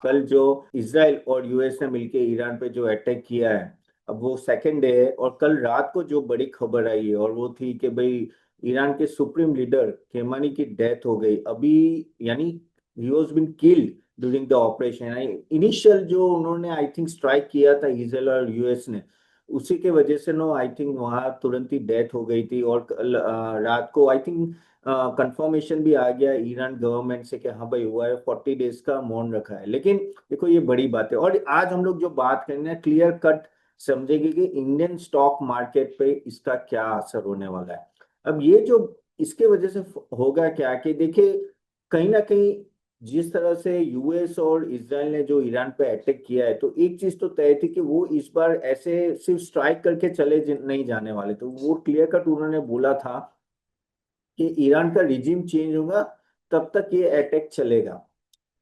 कल जो इसराइल और यूएस ने मिलके ईरान पे जो अटैक किया है, अब वो सेकेंड डे है। और कल रात को जो बड़ी खबर आई है और वो थी कि भाई ईरान के सुप्रीम लीडर खेमानी की डेथ हो गई अभी, यानी he was been killed during the operation. Initial जो उन्होंने आई थिंक स्ट्राइक किया था इसराइल और यूएस ने, उसी के वजह से नो आई थिंक वहां तुरंत ही डेथ हो गई थी। और कल रात को आई थिंक कंफर्मेशन भी आ गया ईरान गवर्नमेंट से कि हाँ भाई हुआ है, 40 डेज का मौन रखा है। लेकिन देखो ये बड़ी बात है। और आज हम लोग जो बात करेंगे क्लियर कट समझेंगे कि इंडियन स्टॉक मार्केट पे इसका क्या असर होने वाला है। अब ये जो इसके वजह से होगा क्या कि देखिए, कहीं ना कहीं जिस तरह से यूएस और इसराइल ने जो ईरान पे अटैक किया है, तो एक चीज तो तय थी कि वो इस बार ऐसे सिर्फ स्ट्राइक करके चले नहीं जाने वाले। तो वो क्लियर कट उन्होंने बोला था कि ईरान का रिजीम चेंज होगा तब तक ये अटैक चलेगा।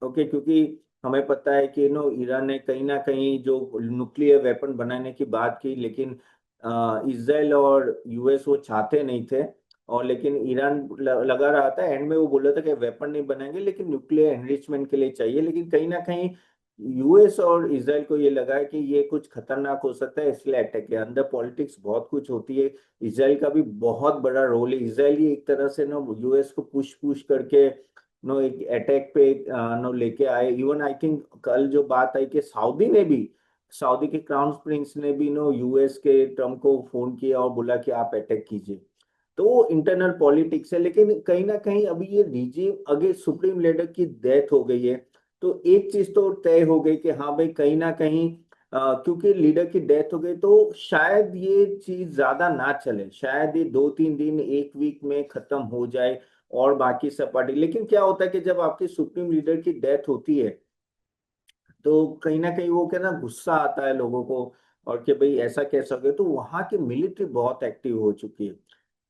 ओके, क्योंकि हमें पता है कि ईरान ने कहीं ना कहीं जो न्यूक्लियर वेपन बनाने की बात की, लेकिन इसराइल और यूएस वो चाहते नहीं थे। और लेकिन ईरान लगा रहा था, एंड में वो बोल रहा था कि वेपन नहीं बनाएंगे लेकिन न्यूक्लियर एनरिचमेंट के लिए चाहिए। लेकिन कहीं ना कहीं यूएस और इसराइल को ये लगा है कि ये कुछ खतरनाक हो सकता है, इसलिए अटैक किया। अंदर पॉलिटिक्स बहुत कुछ होती है, इसराइल का भी बहुत बड़ा रोल है। इसराइल ही एक तरह से यूएस को पुश पुश करके एक अटैक पे लेके आए। इवन आई थिंक कल जो बात आई कि सऊदी के क्राउन प्रिंस ने भी यूएस के ट्रम्प को फोन किया और बोला कि आप अटैक कीजिए। तो इंटरनल पॉलिटिक्स है। लेकिन कहीं ना कहीं अभी ये रिजीम, अगर सुप्रीम लीडर की डेथ हो गई है, तो एक चीज तो तय हो गई कि हाँ भाई कहीं ना कहीं क्योंकि लीडर की डेथ हो गई तो शायद ये चीज ज्यादा ना चले, शायद ये 2-3 दिन, एक वीक में खत्म हो जाए और बाकी सब पार्टी। लेकिन क्या होता है कि जब आपकी सुप्रीम लीडर की डेथ होती है तो कहीं ना कहीं वो क्या ना गुस्सा आता है लोगों को, और कि भाई ऐसा कैसा हो गया। तो वहां की मिलिट्री बहुत एक्टिव हो चुकी है।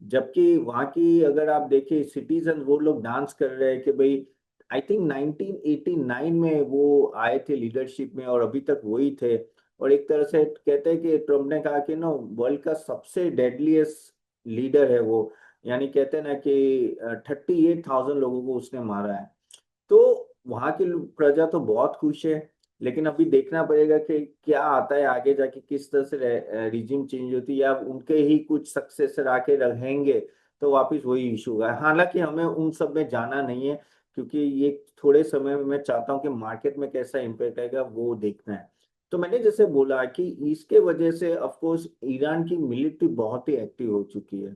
जबकि वहां की अगर आप देखें सिटीजन, वो लोग डांस कर रहे हैं कि भाई आई थिंक 1989 में वो आए थे लीडरशिप में और अभी तक वही थे। और एक तरह से कहते हैं कि ट्रम्प ने कहा कि वर्ल्ड का सबसे डेडलीस्ट लीडर है वो। यानी कहते हैं ना कि 38,000 लोगों को उसने मारा है। तो वहां की प्रजा तो बहुत खुश है। लेकिन अभी देखना पड़ेगा कि क्या आता है आगे जाके, किस तरह से रिजिम चेंज होती है, या उनके ही कुछ सक्सेसर आके रहेंगे तो वापस वही इशू होगा। हालांकि हमें उन सब में जाना नहीं है, क्योंकि ये थोड़े समय में मैं चाहता हूँ कि मार्केट में कैसा इम्पैक्ट आएगा वो देखना है। तो मैंने जैसे बोला कि इसके वजह से ऑफ कोर्स ईरान की मिलिट्री बहुत ही एक्टिव हो चुकी है।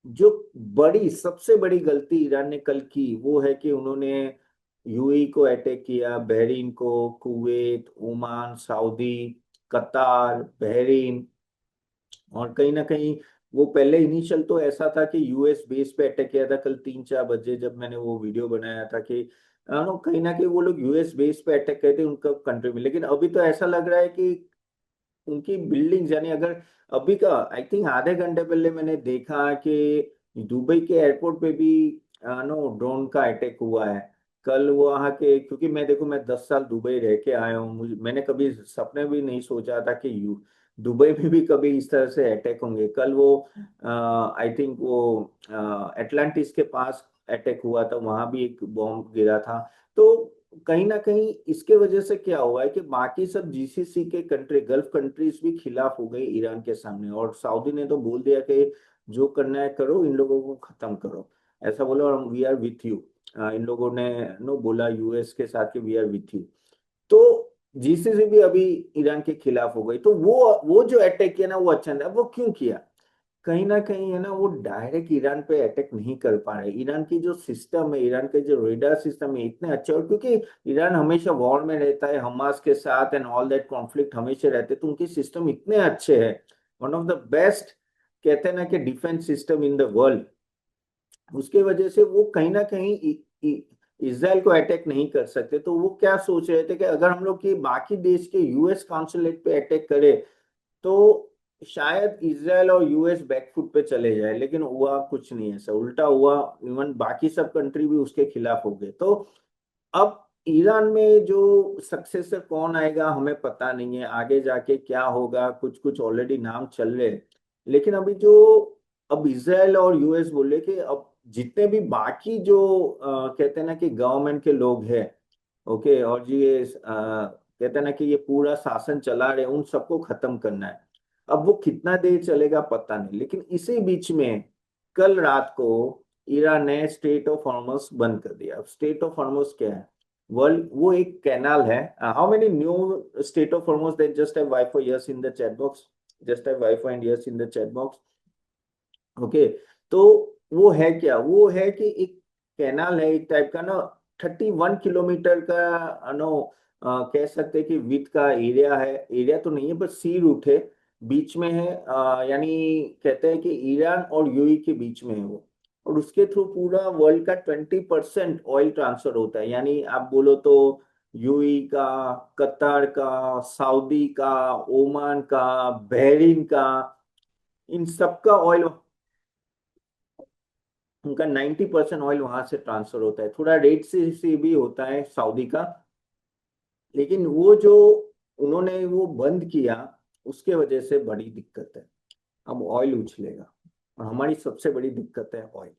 जो बड़ी सबसे बड़ी गलती ईरान ने कल की वो है कि उन्होंने यूएई को अटैक किया, बहरीन को, कुवैत, ओमान, सऊदी, कतार, बहरीन। और कहीं ना कहीं वो पहले इनिशियल तो ऐसा था कि यूएस बेस पे अटैक किया था कल 3-4 बजे, जब मैंने वो वीडियो बनाया था कि कहीं ना कहीं वो लोग यूएस बेस पे अटैक करते उनका कंट्री में। लेकिन अभी तो ऐसा लग रहा है कि उनकी बिल्डिंग्स, यानी अगर अभी का आई थिंक आधे घंटे पहले मैंने देखा कि दुबई के एयरपोर्ट पे भी ड्रोन का अटैक हुआ है कल वहाँ के। क्योंकि मैं देखो, मैं 10 साल दुबई रह के आया हूँ, मुझे मैंने कभी सपने भी नहीं सोचा था कि दुबई में भी कभी इस तरह से अटैक होंगे। कल वो आई थिंक वो एटलांटिस के पास अटैक हुआ था, वहां भी एक बॉम्ब गिरा था। तो कहीं ना कहीं इसके वजह से क्या हुआ है कि बाकी सब जीसीसी के कंट्री, गल्फ कंट्रीज भी खिलाफ हो गई ईरान के सामने। और सऊदी ने तो बोल दिया कि जो करना है करो, इन लोगों को खत्म करो, ऐसा बोला। और वी आर विथ यू, इन लोगों ने नो बोला यूएस के साथ कि वी आर विथ यू। तो जीसीसी भी अभी ईरान के खिलाफ हो गई। तो वो जो अटैक किया ना वो अच्छा नहीं। अब वो क्यों किया? कहीं ना कहीं है ना, वो डायरेक्ट ईरान पे अटैक नहीं कर पा रहे। ईरान की जो सिस्टम है, ईरान के जो रेडार सिस्टम है इतने अच्छे, और क्योंकि ईरान हमेशा वॉर में रहता है हमास के साथ एंड ऑल दैट, कॉन्फ्लिक्ट हमेशा रहते, तो उनके सिस्टम इतने अच्छे हैं, वन ऑफ द बेस्ट कहते हैं ना कि defence system in the world. उसके वजह से वो कहीं ना कहीं इसराइल को अटैक नहीं कर सकते। तो वो क्या सोच रहे थे कि अगर हम लोग की बाकी देश के यूएस कॉन्सुलेट पे अटैक करे तो शायद इसराइल और यूएस बैकफुट पे चले जाए। लेकिन हुआ कुछ नहीं, ऐसा उल्टा हुआ। इवन बाकी सब कंट्री भी उसके खिलाफ हो गए। तो अब ईरान में जो सक्सेसर कौन आएगा हमें पता नहीं है, आगे जाके क्या होगा। कुछ कुछ ऑलरेडी नाम चल रहे हैं। लेकिन अभी जो अब इसराइल और यूएस बोले कि अब जितने भी बाकी जो कहते हैं ना कि गवर्नमेंट के लोग हैं, ओके, और ये कहते हैं ना कि ये पूरा शासन चला रहे, उन सबको खत्म करना है। अब वो कितना देर चलेगा पता नहीं, लेकिन इसी बीच में कल रात को ईरान ने स्टेट ऑफ हॉर्मस बंद कर दिया। स्टेट ऑफ हॉर्मस क्या है? वर्ल्ड, वो एक कैनाल है। How many new state of Hormuz? Then just have Y for yes in the chat box, just have Y for and yes in the chat box. Okay, तो वो है क्या? वो है कि एक कैनाल है, एक टाइप का ना, 31 किलोमीटर का नो, कह सकते हैं कि विथ का एरिया है। एरिया तो नहीं है, बस सी रूट है, बीच में है। यानी कहते हैं कि ईरान और यूएई के बीच में है वो। और उसके थ्रू पूरा वर्ल्ड का 20% ऑयल ट्रांसफर होता है। यानी आप बोलो तो यूएई का, कतर का, सऊदी का, ओमान का, बहरीन का, इन सबका ऑयल, उनका 90% ऑयल वहां से ट्रांसफर होता है। थोड़ा रेट से भी होता है सऊदी का, लेकिन वो जो उन्होंने वो बंद किया, उसके वजह से बड़ी दिक्कत है। अब ऑयल उछलेगा, और हमारी सबसे बड़ी दिक्कत है ऑयल।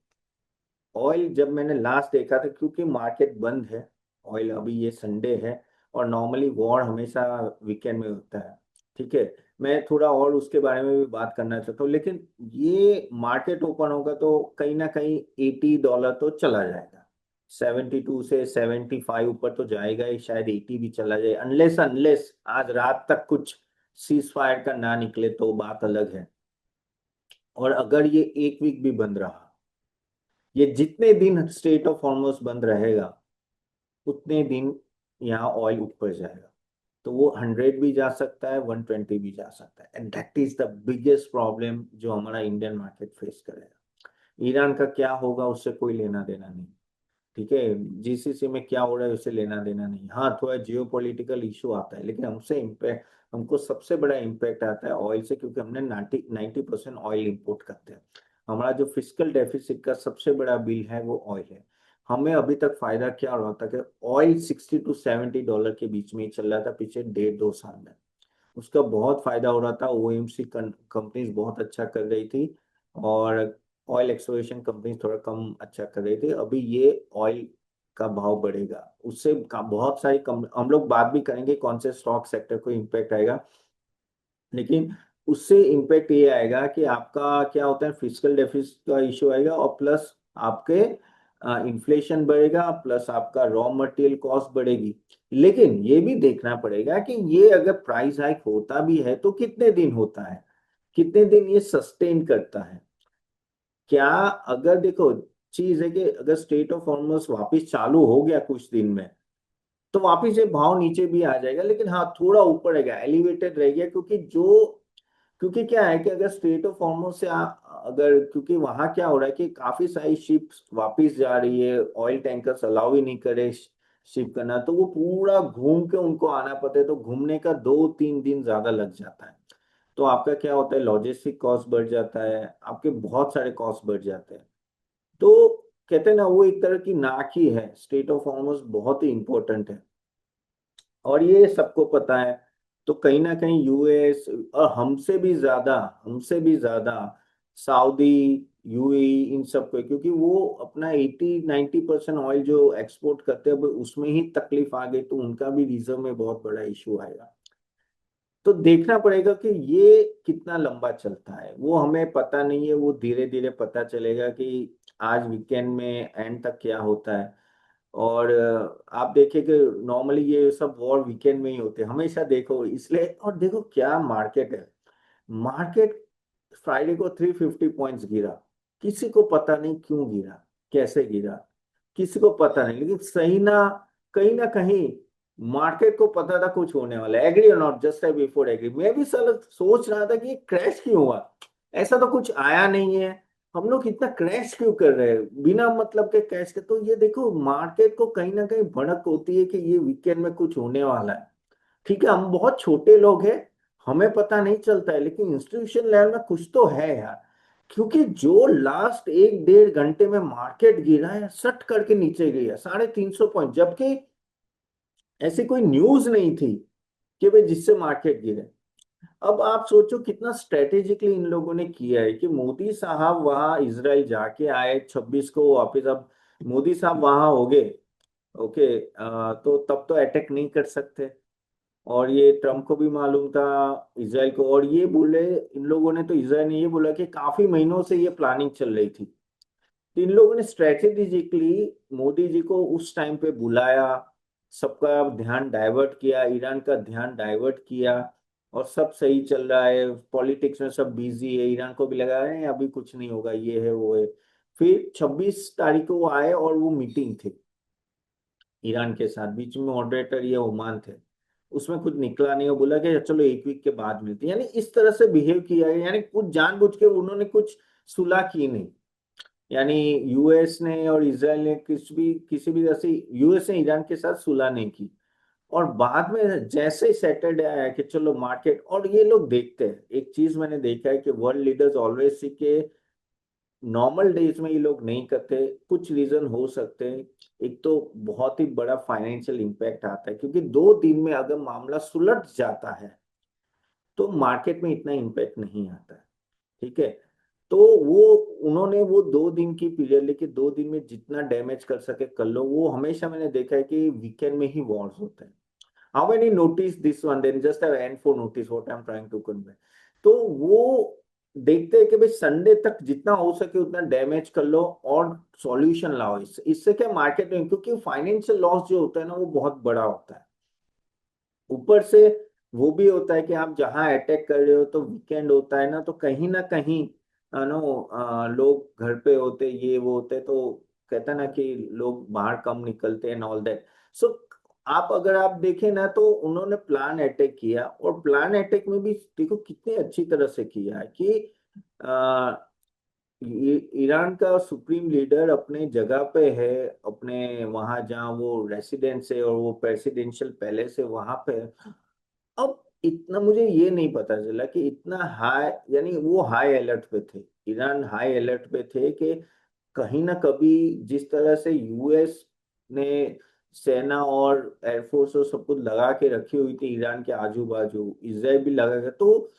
ऑयल जब मैंने लास्ट देखा था, क्योंकि मार्केट बंद है, ऑयल अभी ये संडे है, और नॉर्मली वॉर हमेशा वीकेंड में होता है। ठीक है, मैं थोड़ा और उसके बारे में भी बात करना चाहता हूँ, लेकिन ये मार्केट ओपन होगा तो कहीं ना कहीं $80 तो चला जाएगा। 72 से 75 ऊपर तो जाएगा ही, शायद 80 भी चला जाए, अनलेस अनलेस आज रात तक कुछ सीज फायर का ना निकले तो बात अलग है। और अगर ये एक वीक भी बंद रहा, ये जितने दिन स्टेट ऑफ हॉर्मस बंद रहेगा, उतने दिन यहाँ ऑयल ऊपर जाएगा। तो वो 100 भी जा सकता है, 120 भी जा सकता है, and that is the biggest problem जो हमारा इंडियन मार्केट फेस करेगा। ईरान का क्या होगा उससे कोई लेना देना नहीं। ठीक है, जीसीसी में क्या हो रहा है उससे लेना देना नहीं। हाँ, थोड़ा जियो पॉलिटिकल इशू आता है, लेकिन हमसे इम्पैक्ट, हमको सबसे बड़ा इम्पैक्ट आता है ऑयल से, क्योंकि हमने 90% ऑयल इंपोर्ट करते हैं। हमारा जो फिजिकल डेफिसिट का सबसे बड़ा बिल है वो ऑयल है। हमें अभी तक फायदा क्या हो रहा था कि ऑयल $60 to $70 के बीच में ही चल रहा था पिछले 1.5 2 साल में। उसका बहुत फायदा हो रहा था, ओएमसी कंपनीज बहुत अच्छा कर रही थी, और ऑयल एक्सप्लोरेशन कंपनी थोड़ा कम अच्छा कर रही थी। अभी ये ऑयल का भाव बढ़ेगा, उससे बहुत सारी हम लोग बात भी करेंगे कौन से स्टॉक सेक्टर को इम्पैक्ट आएगा। लेकिन उससे इम्पैक्ट ये आएगा कि आपका क्या होता है, फिजिकल डेफिसिट का इशू आएगा, और प्लस आपके इन्फ्लेशन बढ़ेगा, प्लस आपका रॉ मटेरियल कॉस्ट बढ़ेगी। लेकिन ये भी देखना पड़ेगा कि ये अगर प्राइस हाइक होता भी है तो कितने दिन होता है, कितने दिन ये सस्टेन करता है। क्या, अगर देखो, चीज है कि अगर स्टेट ऑफ हॉर्मस वापस चालू हो गया कुछ दिन में, तो वापिस ये भाव नीचे भी आ जाएगा, लेकिन हाँ थोड़ा ऊपर रहेगा, एलिवेटेड रहेगा। क्योंकि क्या है कि अगर स्ट्रेट ऑफ हॉर्मस से अगर, क्योंकि वहां क्या हो रहा है कि काफी सारी शिप्स वापिस जा रही है, ऑयल टैंकर्स अलाउ ही नहीं करे शिप करना, तो वो पूरा घूम के उनको आना पड़ता है, तो घूमने का 2 3 दिन ज्यादा लग जाता है। तो आपका क्या होता है, लॉजिस्टिक कॉस्ट बढ़ जाता है, आपके बहुत सारे कॉस्ट बढ़ जाते हैं। तो कहते हैं ना, वो एक तरह की नाक ही है, स्टेट ऑफ हॉर्मस बहुत ही इंपॉर्टेंट है, और ये सबको पता है। तो कहीं ना कहीं यूएस, और हमसे भी ज्यादा सऊदी, यूएई, इन सब को, क्योंकि वो अपना 80 90% ऑयल जो एक्सपोर्ट करते हैं, अब उसमें ही तकलीफ आ गई, तो उनका भी रिजर्व में बहुत बड़ा इशू आएगा। तो देखना पड़ेगा कि ये कितना लंबा चलता है, वो हमें पता नहीं है। वो धीरे धीरे पता चलेगा कि आज वीकेंड में एंड तक क्या होता है। और आप देखिए कि नॉर्मली ये सब वॉर वीकेंड में ही होते हैं हमेशा, देखो इसलिए। और देखो क्या मार्केट है, मार्केट फ्राइडे को 350 पॉइंट्स गिरा, किसी को पता नहीं क्यों गिरा, कैसे गिरा, किसी को पता नहीं। लेकिन सही ना, कहीं ना कहीं मार्केट को पता था कुछ होने वाला है। एग्री और not, just I before agree, मैं भी साल सोच रहा था कि ये क्रैश क्यों हुआ, ऐसा तो कुछ आया नहीं है, हम लोग इतना क्रैश क्यों कर रहे हैं बिना मतलब के क्रैश के। तो ये देखो मार्केट को कहीं ना कहीं भनक होती है कि ये वीकेंड में कुछ होने वाला है। ठीक है, हम बहुत छोटे लोग हैं, हमें पता नहीं चलता है, लेकिन इंस्टीट्यूशन लेवल में कुछ तो है यार। क्योंकि जो लास्ट 1 1.5 घंटे में मार्केट गिरा है, सट करके नीचे गया 350 पॉइंट, जबकि ऐसी कोई न्यूज नहीं थी कि भाई जिससे मार्केट गिरे। अब आप सोचो कितना स्ट्रेटेजिकली इन लोगों ने किया है कि मोदी साहब वहां इसराइल जाके आए 26 को वापस। अब मोदी साहब वहां हो गए, ओके। तो तब तो अटैक नहीं कर सकते, और ये ट्रम्प को भी मालूम था, इसराइल को। और ये बोले इन लोगों ने, तो इसराइल ने ये बोला कि काफी महीनों से ये प्लानिंग चल रही थी। तो इन लोगों ने स्ट्रेटेजिकली मोदी जी को उस टाइम पे बुलाया, सबका ध्यान डाइवर्ट किया, ईरान का ध्यान डाइवर्ट किया, और सब सही चल रहा है, पॉलिटिक्स में सब बिजी है, ईरान को भी लगा है अभी कुछ नहीं होगा, ये है वो है। फिर 26 तारीख को वो आए और वो मीटिंग थी ईरान के साथ, बीच में मॉडरेटर ये ओमान थे, उसमें कुछ निकला नहीं, वो बोला कि चलो एक वीक के बाद मिलते हैं। यानी इस तरह से बिहेव किया है, यानी कुछ जानबूझ के उन्होंने कुछ सुलह की नहीं। यानी यूएस ने और इसराइल ने किसी भी तरह से यूएस ने ईरान के साथ सुलह नहीं की। और बाद में जैसे ही सैटरडे आया कि चलो मार्केट, और ये लोग देखते हैं, एक चीज मैंने देखा है कि वर्ल्ड लीडर्स ऑलवेज सी के नॉर्मल डेज में ये लोग नहीं करते। कुछ रीजन हो सकते हैं, एक तो बहुत ही बड़ा फाइनेंशियल इंपैक्ट आता है, क्योंकि 2 दिन में अगर मामला सुलझ जाता है तो मार्केट में इतना इंपैक्ट नहीं आता है। ठीक है। तो वो उन्होंने वो 2 दिन की पीरियड लेके 2 दिन में जितना डैमेज कर सके कर लो। वो हमेशा मैंने देखा है कि वीकेंड में ही वॉर्स होते हैं। How many notice this one, then just have and for notice what I am trying to convey. तो वो देखते हैं कि भाई संडे तक जितना हो सके उतना डैमेज कर लो और सॉल्यूशन लाओ। इससे इससे क्या मार्केट में, क्योंकि फाइनेंशियल लॉस जो होता है ना वो बहुत बड़ा होता है। ऊपर से वो भी होता है कि आप जहां अटैक कर रहे हो तो वीकेंड होता है ना, तो कहीं ना कहीं नो लोग घर पे होते, ये वो होते, तो कहता ना कि लोग बाहर कम निकलते हैं ऑल दैट। सो आप अगर आप देखें ना तो उन्होंने प्लान अटैक किया, और प्लान अटैक में भी देखो कितनी अच्छी तरह से किया है कि ईरान का सुप्रीम लीडर अपने जगह पे है, अपने वहां जहाँ वो रेसिडेंस है और वो प्रेसिडेंशियल पैलेस है वहां पे है। अब इतना मुझे ये नहीं पता चला कि इतना हाई, यानी वो हाई अलर्ट पे थे, ईरान हाई अलर्ट पे थे कि कहीं ना कभी जिस तरह से यूएस ने सेना और एयरफोर्स और सब कुछ लगा के रखी हुई थी ईरान के आजू बाजू, इसराइल भी लगा के, तो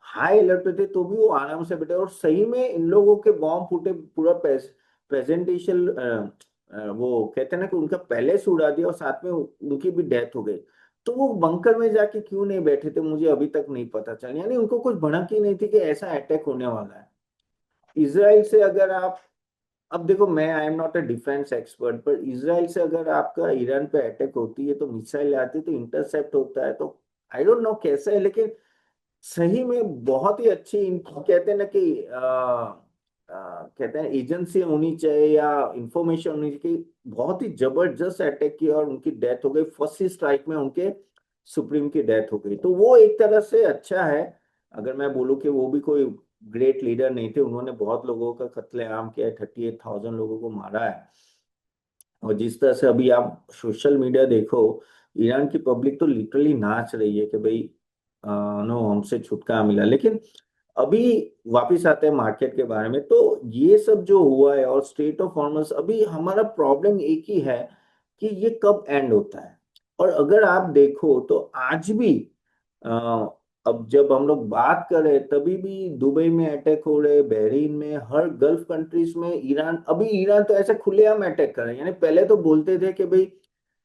हाई अलर्ट पे थे, तो भी वो आराम से बैठे, और सही में इन लोगों के बॉम्ब फूटे, पूरा प्रेजेंटेशन, वो कहते हैं ना कि उनका पैलेस उड़ा दिया और साथ में उनकी भी डेथ हो गई। तो वो बंकर में जाके क्यों नहीं बैठे थे मुझे अभी तक नहीं पता चला। यानी उनको कुछ भनक ही नहीं थी कि ऐसा अटैक होने वाला है इसराइल से। अगर आप, अब देखो मैं I am not a defence expert, पर इसराइल से अगर आपका ईरान पे अटैक होती है तो मिसाइल आती है तो इंटरसेप्ट होता है, तो आई डोंट नो कैसा है, लेकिन सही में बहुत ही अच्छी इनकी कहते हैं ना कि कहते हैं एजेंसी होनी चाहिए या इंफॉर्मेशन होनी चाहिए कि बहुत ही जबरदस्त अटैक किया और उनकी डेथ हो गई फर्स्ट ही स्ट्राइक में, उनके सुप्रीम की डेथ हो गई। तो वो एक तरह से अच्छा है। अगर मैं बोलूँ कि वो भी कोई ग्रेट लीडर नहीं थे, उन्होंने बहुत लोगों का कत्लेआम किया है, 38,000 लोगों को मारा है। और जिस तरह से अभी आप सोशल मीडिया देखो, ईरान की पब्लिक तो लिटरली नाच रही है कि भाई नो हमसे छुटकारा मिला। लेकिन अभी वापिस आते हैं मार्केट के बारे में, तो ये सब जो हुआ है और स्टेट ऑफ हॉर्मस, अभी हमारा प्रॉब्लम एक ही है कि ये कब एंड होता है। और अगर आप देखो तो आज भी अब जब हम लोग बात कर रहे हैं तभी भी दुबई में अटैक हो रहे, बहरीन में, हर गल्फ कंट्रीज में ईरान, अभी ईरान तो ऐसे खुलेआम अटैक कर रहे हैं। यानी पहले तो बोलते थे कि भाई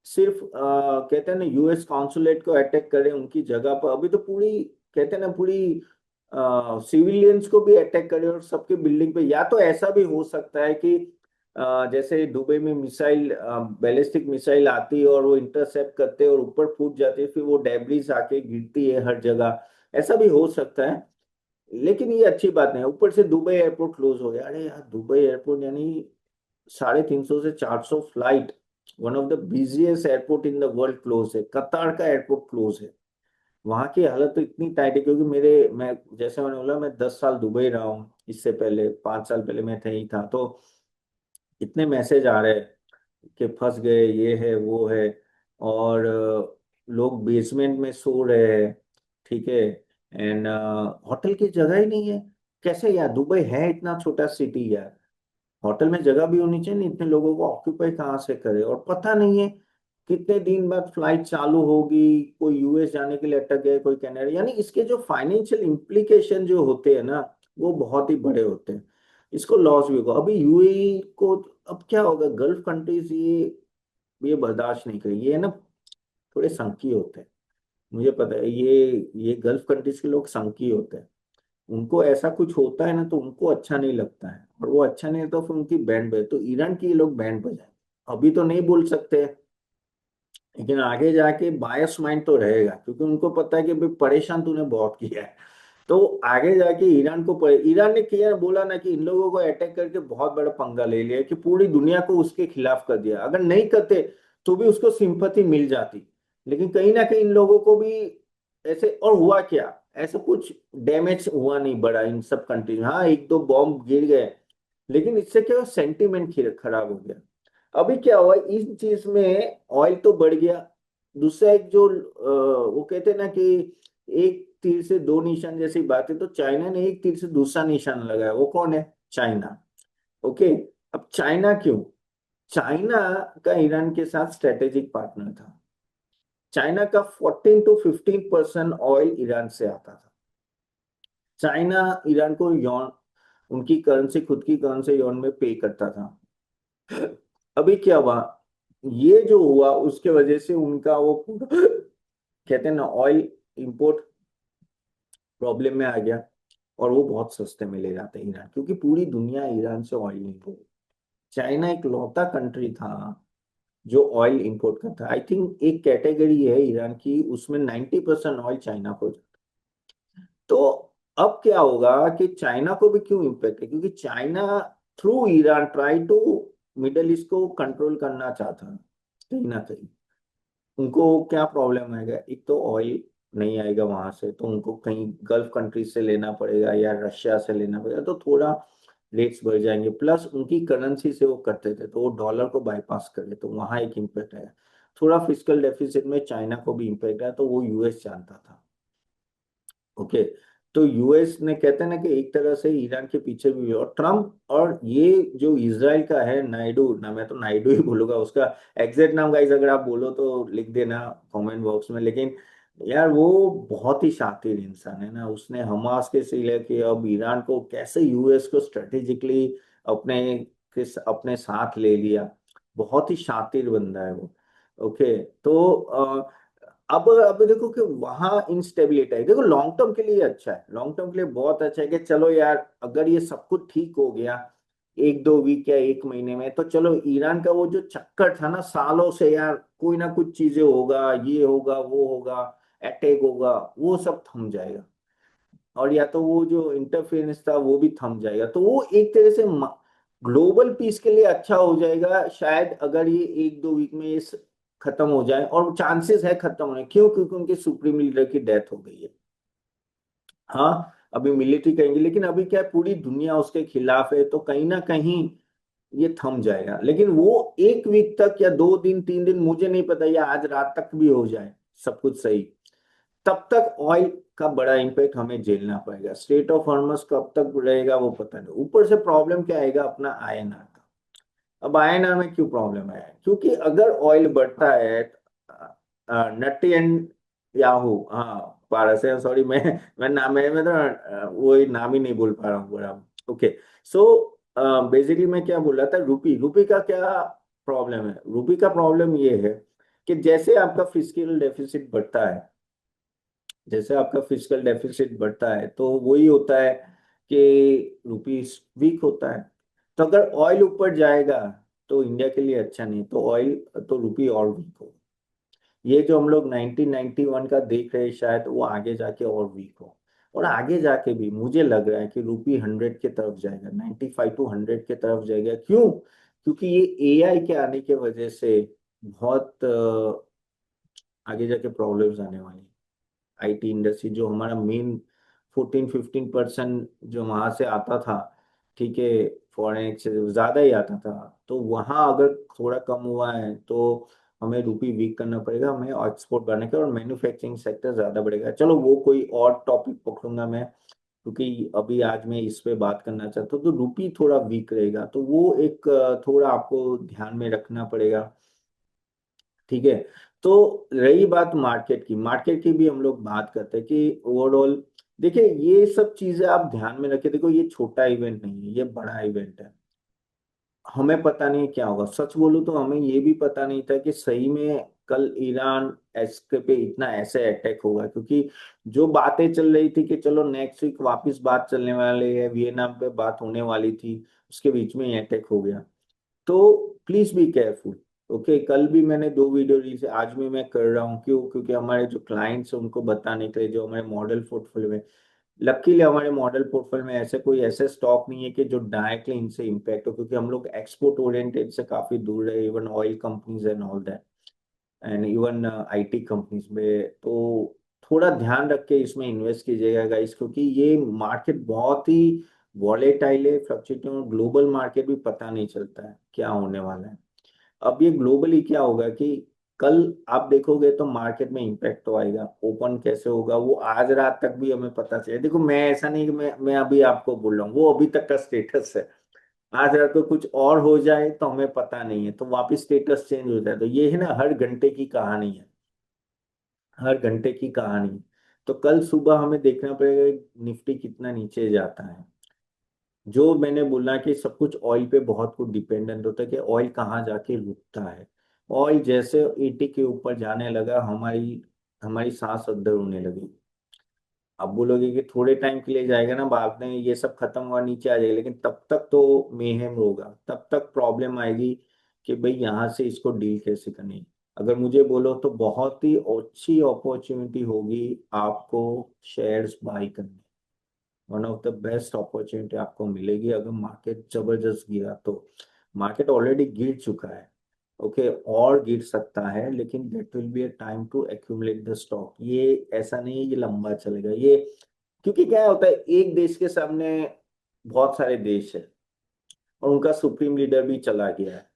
सिर्फ कहते हैं ना यूएस कॉन्सुलेट को अटैक करें उनकी जगह पर, अभी तो पूरी कहते हैं ना पूरी सिविलियंस को भी अटैक करे और सबके बिल्डिंग पे। या तो ऐसा भी हो सकता है कि जैसे दुबई में मिसाइल, बैलिस्टिक मिसाइल आती है और वो इंटरसेप्ट करते हैं और ऊपर फूट जाती है, फिर वो डेब्रिस आके गिरती है हर जगह, ऐसा भी हो सकता है। लेकिन ये अच्छी बात नहीं है। ऊपर से दुबई एयरपोर्ट क्लोज हो गया, अरे यार दुबई एयरपोर्ट यानी 350 से 400 flight, one of the busiest airport in the world close है। कतार का एयरपोर्ट क्लोज है। वहां की हालत तो इतनी टाइट है, क्योंकि मैं जैसे मैंने बोला मैं 10 साल दुबई रहा हूँ, इससे पहले 5 साल पहले मैं ही था, तो इतने मैसेज आ रहे हैं कि फंस गए, ये है वो है, और लोग बेसमेंट में सो रहे हैं। ठीक है। एंड होटल की जगह ही नहीं है। कैसे यार, दुबई है इतना छोटा सिटी यार, होटल में जगह भी होनी चाहिए, नहीं इतने लोगों को ऑक्यूपाई कहाँ से करे। और पता नहीं है कितने दिन बाद फ्लाइट चालू होगी, कोई यूएस जाने के लिए अटक गए, कोई कनाडा। यानी इसके जो फाइनेंशियल इम्प्लीकेशन जो होते हैं ना वो बहुत ही बड़े होते हैं। इसको लॉस भी होगा। अभी यूएई को अब क्या होगा, गल्फ कंट्रीज ये ये बर्दाश्त नहीं करेगी। ये ना थोड़े संकी होते हैं, मुझे पता है, ये गल्फ कंट्रीज के लोग संकी होते हैं। उनको ऐसा कुछ होता है ना तो उनको अच्छा नहीं लगता है, और वो अच्छा नहीं लगता, फिर उनकी बैंड बजे, तो ईरान की ये लोग बैंड बजाए। अभी तो नहीं बोल सकते, लेकिन आगे जाके बायस माइंड तो रहेगा, क्योंकि उनको पता है कि भाई परेशान तूने बहुत किया है। तो आगे जाके ईरान ने किया, बोला ना कि इन लोगों को अटैक करके बहुत बड़ा पंगा ले लिया, कि पूरी दुनिया को उसके खिलाफ कर दिया। अगर नहीं करते तो भी उसको सिंपैथी मिल जाती, लेकिन कहीं ना कहीं इन लोगों को भी ऐसे। और हुआ क्या, ऐसा कुछ डैमेज हुआ नहीं बड़ा इन सब कंट्री में। हाँ, एक दो बॉम्ब गिर गए, लेकिन इससे क्या सेंटिमेंट खराब हो गया। अभी क्या हुआ इस चीज में, ऑयल तो बढ़ गया। दूसरा एक जो वो कहते हैं ना कि एक तीर से दो निशान जैसी बात है, तो चाइना ने एक तीर से दूसरा निशान लगाया। वो कौन है? चाइना। ओके। अब चाइना क्यों? चाइना का ईरान के साथ स्ट्रेटेजिक पार्टनर था। चाइना का 14 to 15% ऑयल ईरान से आता था। चाइना ईरान को यौन, उनकी करेंसी, खुद की करेंसी यौन में पे करता था। अभी क्या हुआ, ये जो हुआ उसके वजह से उनका वो पूरा कहते हैं ना ऑयल इंपोर्ट प्रॉब्लम में आ गया, और वो बहुत सस्ते में ले जाते हैं ईरान, क्योंकि पूरी दुनिया ईरान से ऑयल इंपोर्ट। चाइना एक लौता कंट्री था जो ऑयल इंपोर्ट करता है। आई थिंक एक कैटेगरी है ईरान की, उसमें 90% ऑयल चाइना को जाता है। तो अब क्या होगा कि चाइना को भी क्यों इम्पैक्ट है, क्योंकि China through Iran try to middle east को कंट्रोल करना चाहता है कहीं ना कहीं। उनको क्या प्रॉब्लम आएगा, एक तो ऑयल नहीं आएगा वहां से, तो उनको कहीं गल्फ कंट्रीज से लेना पड़ेगा या रशिया से लेना पड़ेगा, तो थोड़ा रेट्स बढ़ जाएंगे। प्लस उनकी करेंसी से वो करते थे, तो वो डॉलर को बाईपास करे, तो वहां एक इम्पैक्ट आया। थोड़ा फिजिकल डेफिसिट में चाइना को भी इम्पैक्ट आया, तो वो यूएस जानता था। ओके। तो यूएस ने कहते हैं ना कि एक तरह से ईरान के पीछे भी, और ट्रम्प, और ये जो इसराइल का है नायडू ना, मैं तो नायडू ही बोलूंगा उसका एग्जैक्ट नाम, गाइस अगर आप बोलो तो लिख देना कमेंट बॉक्स में। लेकिन यार वो बहुत ही शातिर इंसान है ना, उसने हमास के से लेके अब ईरान को कैसे यूएस को स्ट्रेटेजिकली अपने अपने साथ ले लिया। बहुत ही शातिर बंदा है वो। ओके। तो अब देखो कि वहां इंस्टेबिलिटी है, देखो लॉन्ग टर्म के लिए अच्छा है, लॉन्ग टर्म के लिए बहुत अच्छा है कि चलो यार अगर ये सब कुछ ठीक हो गया एक दो वीक या एक महीने में, तो चलो ईरान का वो जो चक्कर था ना सालों से, यार कोई ना कुछ चीजें होगा, ये होगा वो होगा, अटैक होगा, वो सब थम जाएगा। और या तो वो जो इंटरफेरेंस था वो भी थम जाएगा, तो वो एक तरह से ग्लोबल पीस के लिए अच्छा हो जाएगा शायद, अगर ये एक दो वीक में ये खत्म हो जाए। और चांसेस है खत्म होने, क्यों? क्योंकि उनके सुप्रीम लीडर की डेथ हो गई है। हाँ, अभी मिलिट्री कहेंगे, लेकिन अभी क्या है, पूरी दुनिया उसके खिलाफ है, तो कहीं ना कहीं ये थम जाएगा। लेकिन वो एक वीक तक या 2 दिन 3 दिन, मुझे नहीं पता, या आज रात तक भी हो जाए सब कुछ सही, तब तक ऑयल का बड़ा इम्पैक्ट हमें झेलना पड़ेगा। स्टेट ऑफ हॉर्मस कब तक रहेगा वो पता नहीं। ऊपर से प्रॉब्लम क्या आएगा, अपना आईएनआर का। अब आईएनआर में क्यों प्रॉब्लम है, क्योंकि अगर ऑयल बढ़ता है, नट्टी एंड याहू, हाँ पारस है, सॉरी मैं नाम मैं तो वो नाम ही नहीं बोल पा रहा हूँ बड़ा। ओके। सो बेसिकली मैं क्या बोल रहा था, रूपी रूपी का क्या प्रॉब्लम है। रूपी का प्रॉब्लम ये है कि जैसे आपका फिजिकल डेफिसिट बढ़ता है, जैसे आपका फिजिकल डेफिसिट बढ़ता है, तो वही होता है कि रुपी वीक होता है। तो अगर ऑयल ऊपर जाएगा तो इंडिया के लिए अच्छा नहीं, तो ऑयल, तो रुपी और वीक हो। ये जो हम लोग 1991 का देख रहे हैं, शायद वो आगे जाके और वीक हो। और आगे जाके भी मुझे लग रहा है कि रुपी 100 के तरफ जाएगा, 95 to 100 के तरफ जाएगा। क्यों? क्योंकि ये एआई के आने के वजह से बहुत आगे जाके प्रॉब्लम्स आने वाली है। आईटी इंडस्ट्री जो हमारा मेन 14-15% जो वहां से आता था, ठीक है, फॉरेन एक्सचेंज ज्यादा ही आता था, तो वहां अगर थोड़ा कम हुआ है तो हमें रुपी वीक करना पड़ेगा, हमें एक्सपोर्ट बढ़ने का, और मैन्युफैक्चरिंग सेक्टर ज्यादा बढ़ेगा। चलो वो कोई और टॉपिक पकड़ूंगा मैं, क्योंकि अभी आज मैं इस पे बात करना चाहता हूँ। तो रुपी थोड़ा वीक रहेगा, तो वो एक थोड़ा आपको ध्यान में रखना पड़ेगा। ठीक है। तो रही बात मार्केट की, मार्केट की भी हम लोग बात करते हैं कि ओवरऑल देखिए ये सब चीजें आप ध्यान में रखें। देखो ये छोटा इवेंट नहीं है, ये बड़ा इवेंट है। हमें पता नहीं क्या होगा। सच बोलूं तो हमें ये भी पता नहीं था कि सही में कल ईरान इसके पे इतना ऐसे अटैक होगा, क्योंकि जो बातें चल रही थी कि चलो नेक्स्ट वीक वापस बात चलने वाली है, वियतनाम पे बात होने वाली थी, उसके बीच में ही अटैक हो गया। तो प्लीज बी केयरफुल। ओके, कल भी मैंने 2 वीडियो रिलीज, आज भी मैं कर रहा हूँ। क्यों? क्योंकि हमारे जो क्लाइंट्स हैं उनको बताने के लिए, जो हमारे मॉडल पोर्टफोलियो में, लकीली हमारे मॉडल पोर्टफोलियो में ऐसे कोई ऐसे स्टॉक नहीं है कि जो डायरेक्टली इनसे इम्पैक्ट हो, क्योंकि हम लोग एक्सपोर्ट ओरिएंटेड से काफी दूर है, even oil companies and all that, and even IT companies में। तो थोड़ा ध्यान रख के इसमें इन्वेस्ट कीजिएगा गाइस, क्योंकि ये मार्केट बहुत ही वॉलेटाइल है, फ्लक्चुएटिंग, ग्लोबल मार्केट भी पता नहीं चलता है क्या होने वाला है। अब ये ग्लोबली क्या होगा कि कल आप देखोगे तो मार्केट में इम्पैक्ट तो आएगा, ओपन कैसे होगा वो आज रात तक भी हमें पता चले। देखो मैं ऐसा नहीं कि मैं अभी आपको बोल रहा हूँ, वो अभी तक का स्टेटस है। आज रात को कुछ और हो जाए तो हमें पता नहीं है, तो वापस स्टेटस चेंज हो जाए। तो ये है ना, हर घंटे की कहानी है, हर घंटे की कहानी। तो कल सुबह हमें देखना पड़ेगा कि निफ्टी कितना नीचे जाता है। जो मैंने बोला कि सब कुछ ऑयल पे बहुत कुछ डिपेंडेंट होता है कि ऑयल कहाँ जाके रुकता है। ऑयल जैसे 80 के ऊपर जाने लगा, हमारी हमारी सांस अद्दर होने लगी। अब बोलोगे कि थोड़े टाइम के लिए जाएगा ना, बाद में ये सब खत्म हुआ नीचे आ जाएगा, लेकिन तब तक तो मेहम होगा, तब तक प्रॉब्लम आएगी कि भाई यहाँ से इसको डील कैसे करनी। अगर मुझे बोलो तो बहुत ही अच्छी अपॉर्चुनिटी होगी आपको शेयर्स बाई करने। One of the best opportunity आपको मिलेगी अगर मार्केट जबरदस्त गिरा तो। मार्केट ऑलरेडी गिर चुका है, ओके, और गिर सकता है, लेकिन that will be a time to accumulate the stock. ये ऐसा नहीं है ये लंबा चलेगा ये, क्योंकि क्या होता है, एक देश के सामने बहुत सारे देश है और उनका सुप्रीम लीडर भी चला गया है।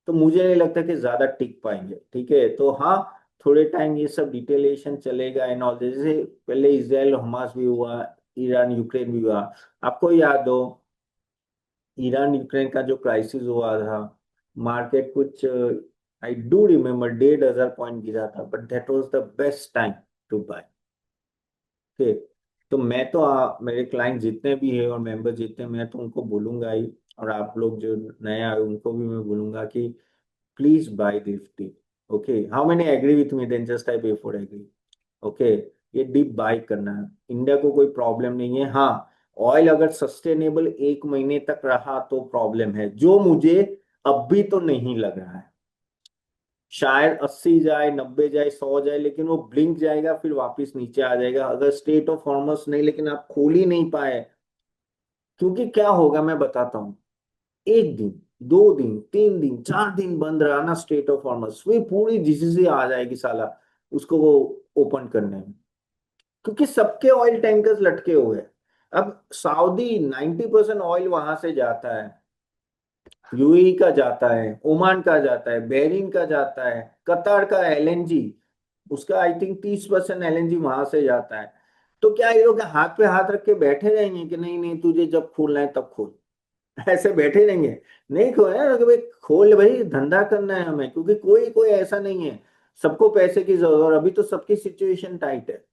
तो मुझे नहीं लगता कि ज्यादा टिक पाएंगे, ठीक है। तो हाँ, थोड़े टाइम ये सब डिटेलेशन चलेगा एंड ऑल, जैसे पहले इसराइल हमास भी हुआ, ईरान यूक्रेन भी हुआ। आपको याद हो ईरान यूक्रेन का जो क्राइसिस हुआ था, मार्केट कुछ, आई डू रिमेम्बर 1,500 पॉइंट गिरा था, but that was the best time to buy. Okay, तो मैं तो मेरे क्लाइंट जितने भी है और मेंबर जितने, मैं तो उनको बोलूंगा ही, और आप लोग जो नए आए उनको भी मैं बोलूंगा कि please buy Nifty. Okay, how many agree with me, then just type A for agree. Okay, ये डीप बाय करना है। इंडिया को कोई प्रॉब्लम नहीं है। हाँ, ऑयल अगर सस्टेनेबल 1 महीने तक रहा तो प्रॉब्लम है, जो मुझे अभी तो नहीं लग रहा है। शायद 80 जाए, 90 जाए, 100 जाए, लेकिन वो ब्लिंक जाएगा फिर वापस नीचे आ जाएगा अगर स्टेट ऑफ हॉर्मस नहीं, लेकिन आप खोल ही नहीं पाए। क्योंकि क्या होगा मैं बताता हूँ, 1 दिन, 2 दिन, 3 दिन, 4 दिन बंद रहा ना स्टेट ऑफ हॉर्मस, वे पूरी जीसीसी आ जाएगी साला उसको वो ओपन करने में, क्योंकि सबके ऑयल टैंकर्स लटके हुए हैं। अब सऊदी 90% ऑयल वहां से जाता है, यूएई का जाता है, ओमान का जाता है, बहरीन का जाता है, कतार का एलएनजी, उसका आई थिंक 30% एलएनजी वहां से जाता है। तो क्या ये लोग हाथ पे हाथ रख के बैठे रहेंगे कि नहीं नहीं तुझे जब खोलना है तब खोल? ऐसे बैठे रहेंगे? नहीं खोले कि भाई खोल भाई, धंधा करना है हमें, क्योंकि कोई कोई ऐसा नहीं है, सबको पैसे की जरूरत, और अभी तो सबकी सिचुएशन टाइट है।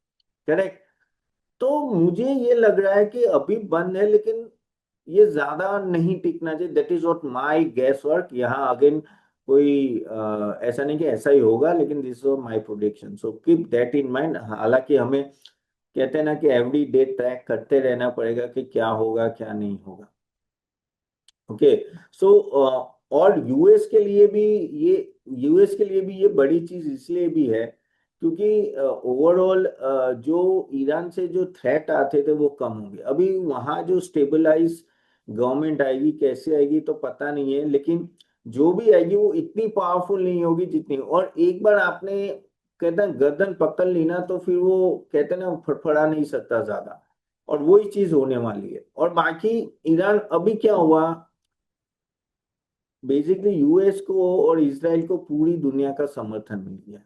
करेक्ट। तो मुझे ये लग रहा है कि अभी बंद है, लेकिन ये ज्यादा नहीं टिकना चाहिए। That is what my guess work. यहाँ अगेन कोई ऐसा नहीं कि ऐसा ही होगा, लेकिन this is my production, so keep that in mind. हालांकि हमें कहते हैं ना कि एवरी डे ट्रैक करते रहना पड़ेगा कि क्या होगा क्या नहीं होगा। ओके, सो और यूएस के लिए भी ये, यूएस के लिए भी ये बड़ी चीज इसलिए भी है क्योंकि ओवरऑल जो ईरान से जो थ्रेट आते थे वो कम होंगे। अभी वहां जो स्टेबलाइज गवर्नमेंट आएगी, कैसे आएगी तो पता नहीं है, लेकिन जो भी आएगी वो इतनी पावरफुल नहीं होगी जितनी, और एक बार आपने कहते हैं गर्दन पकड़ ली ना, तो फिर वो कहते हैं ना फड़फड़ा नहीं सकता ज्यादा। और वही चीज होने वाली है। और बाकी ईरान अभी क्या हुआ, बेसिकली यूएस को और इसराइल को पूरी दुनिया का समर्थन मिल गया।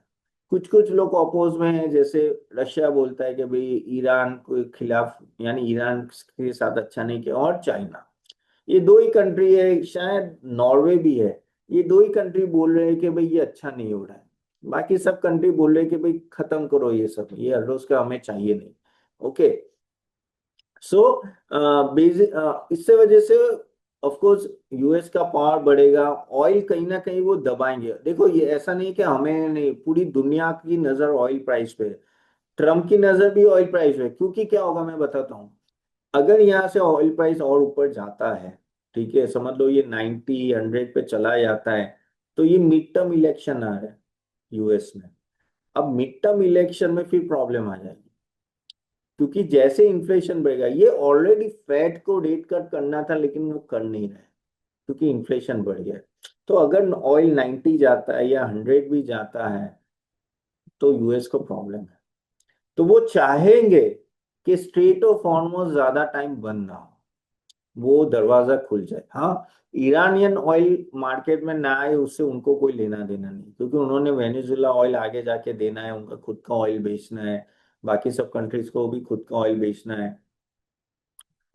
कुछ कुछ लोग अपोज में हैं, जैसे रशिया बोलता है कि भाई ईरान के खिलाफ, यानी ईरान के साथ अच्छा नहीं किया, और चाइना, ये दो ही कंट्री है, शायद नॉर्वे भी है, ये दो ही कंट्री बोल रहे हैं कि भाई ये अच्छा नहीं हो रहा है। बाकी सब कंट्री बोल रहे हैं कि भाई खत्म करो ये सब, ये हर रोज का हमें चाहिए नहीं। ओके, सो बेसिक इससे वजह से ऑफ कोर्स यूएस का पावर बढ़ेगा, ऑयल कहीं ना कहीं वो दबाएंगे। देखो ये ऐसा नहीं कि हमें नहीं, पूरी दुनिया की नजर ऑयल प्राइस पे है, ट्रम्प की नजर भी ऑयल प्राइस पे है। क्योंकि क्या होगा मैं बताता हूँ, अगर यहाँ से ऑयल प्राइस और ऊपर जाता है, ठीक है, समझ लो ये 90 100 पे चला जाता है, तो ये मिड टर्म इलेक्शन आ रहा है यूएस में। अब मिड टर्म इलेक्शन में फिर प्रॉब्लम आ जाएगी, क्योंकि जैसे इन्फ्लेशन बढ़ेगा, ये ऑलरेडी फेड को रेट कट करना था लेकिन वो कर नहीं रहे क्योंकि इन्फ्लेशन बढ़ गया है। तो अगर ऑयल 90 जाता है या 100 भी जाता है तो यूएस को प्रॉब्लम है। तो वो चाहेंगे कि स्ट्रेट ऑफ हॉर्मुज ज्यादा टाइम बंद ना हो, वो दरवाजा खुल जाए। हाँ, ईरानियन ऑयल मार्केट में ना आए उससे उनको कोई लेना देना नहीं, क्योंकि उन्होंने वेनेजुएला ऑयल आगे जाके देना है, उनका खुद का ऑयल बेचना है, बाकी सब कंट्रीज को भी खुद का ऑयल बेचना है।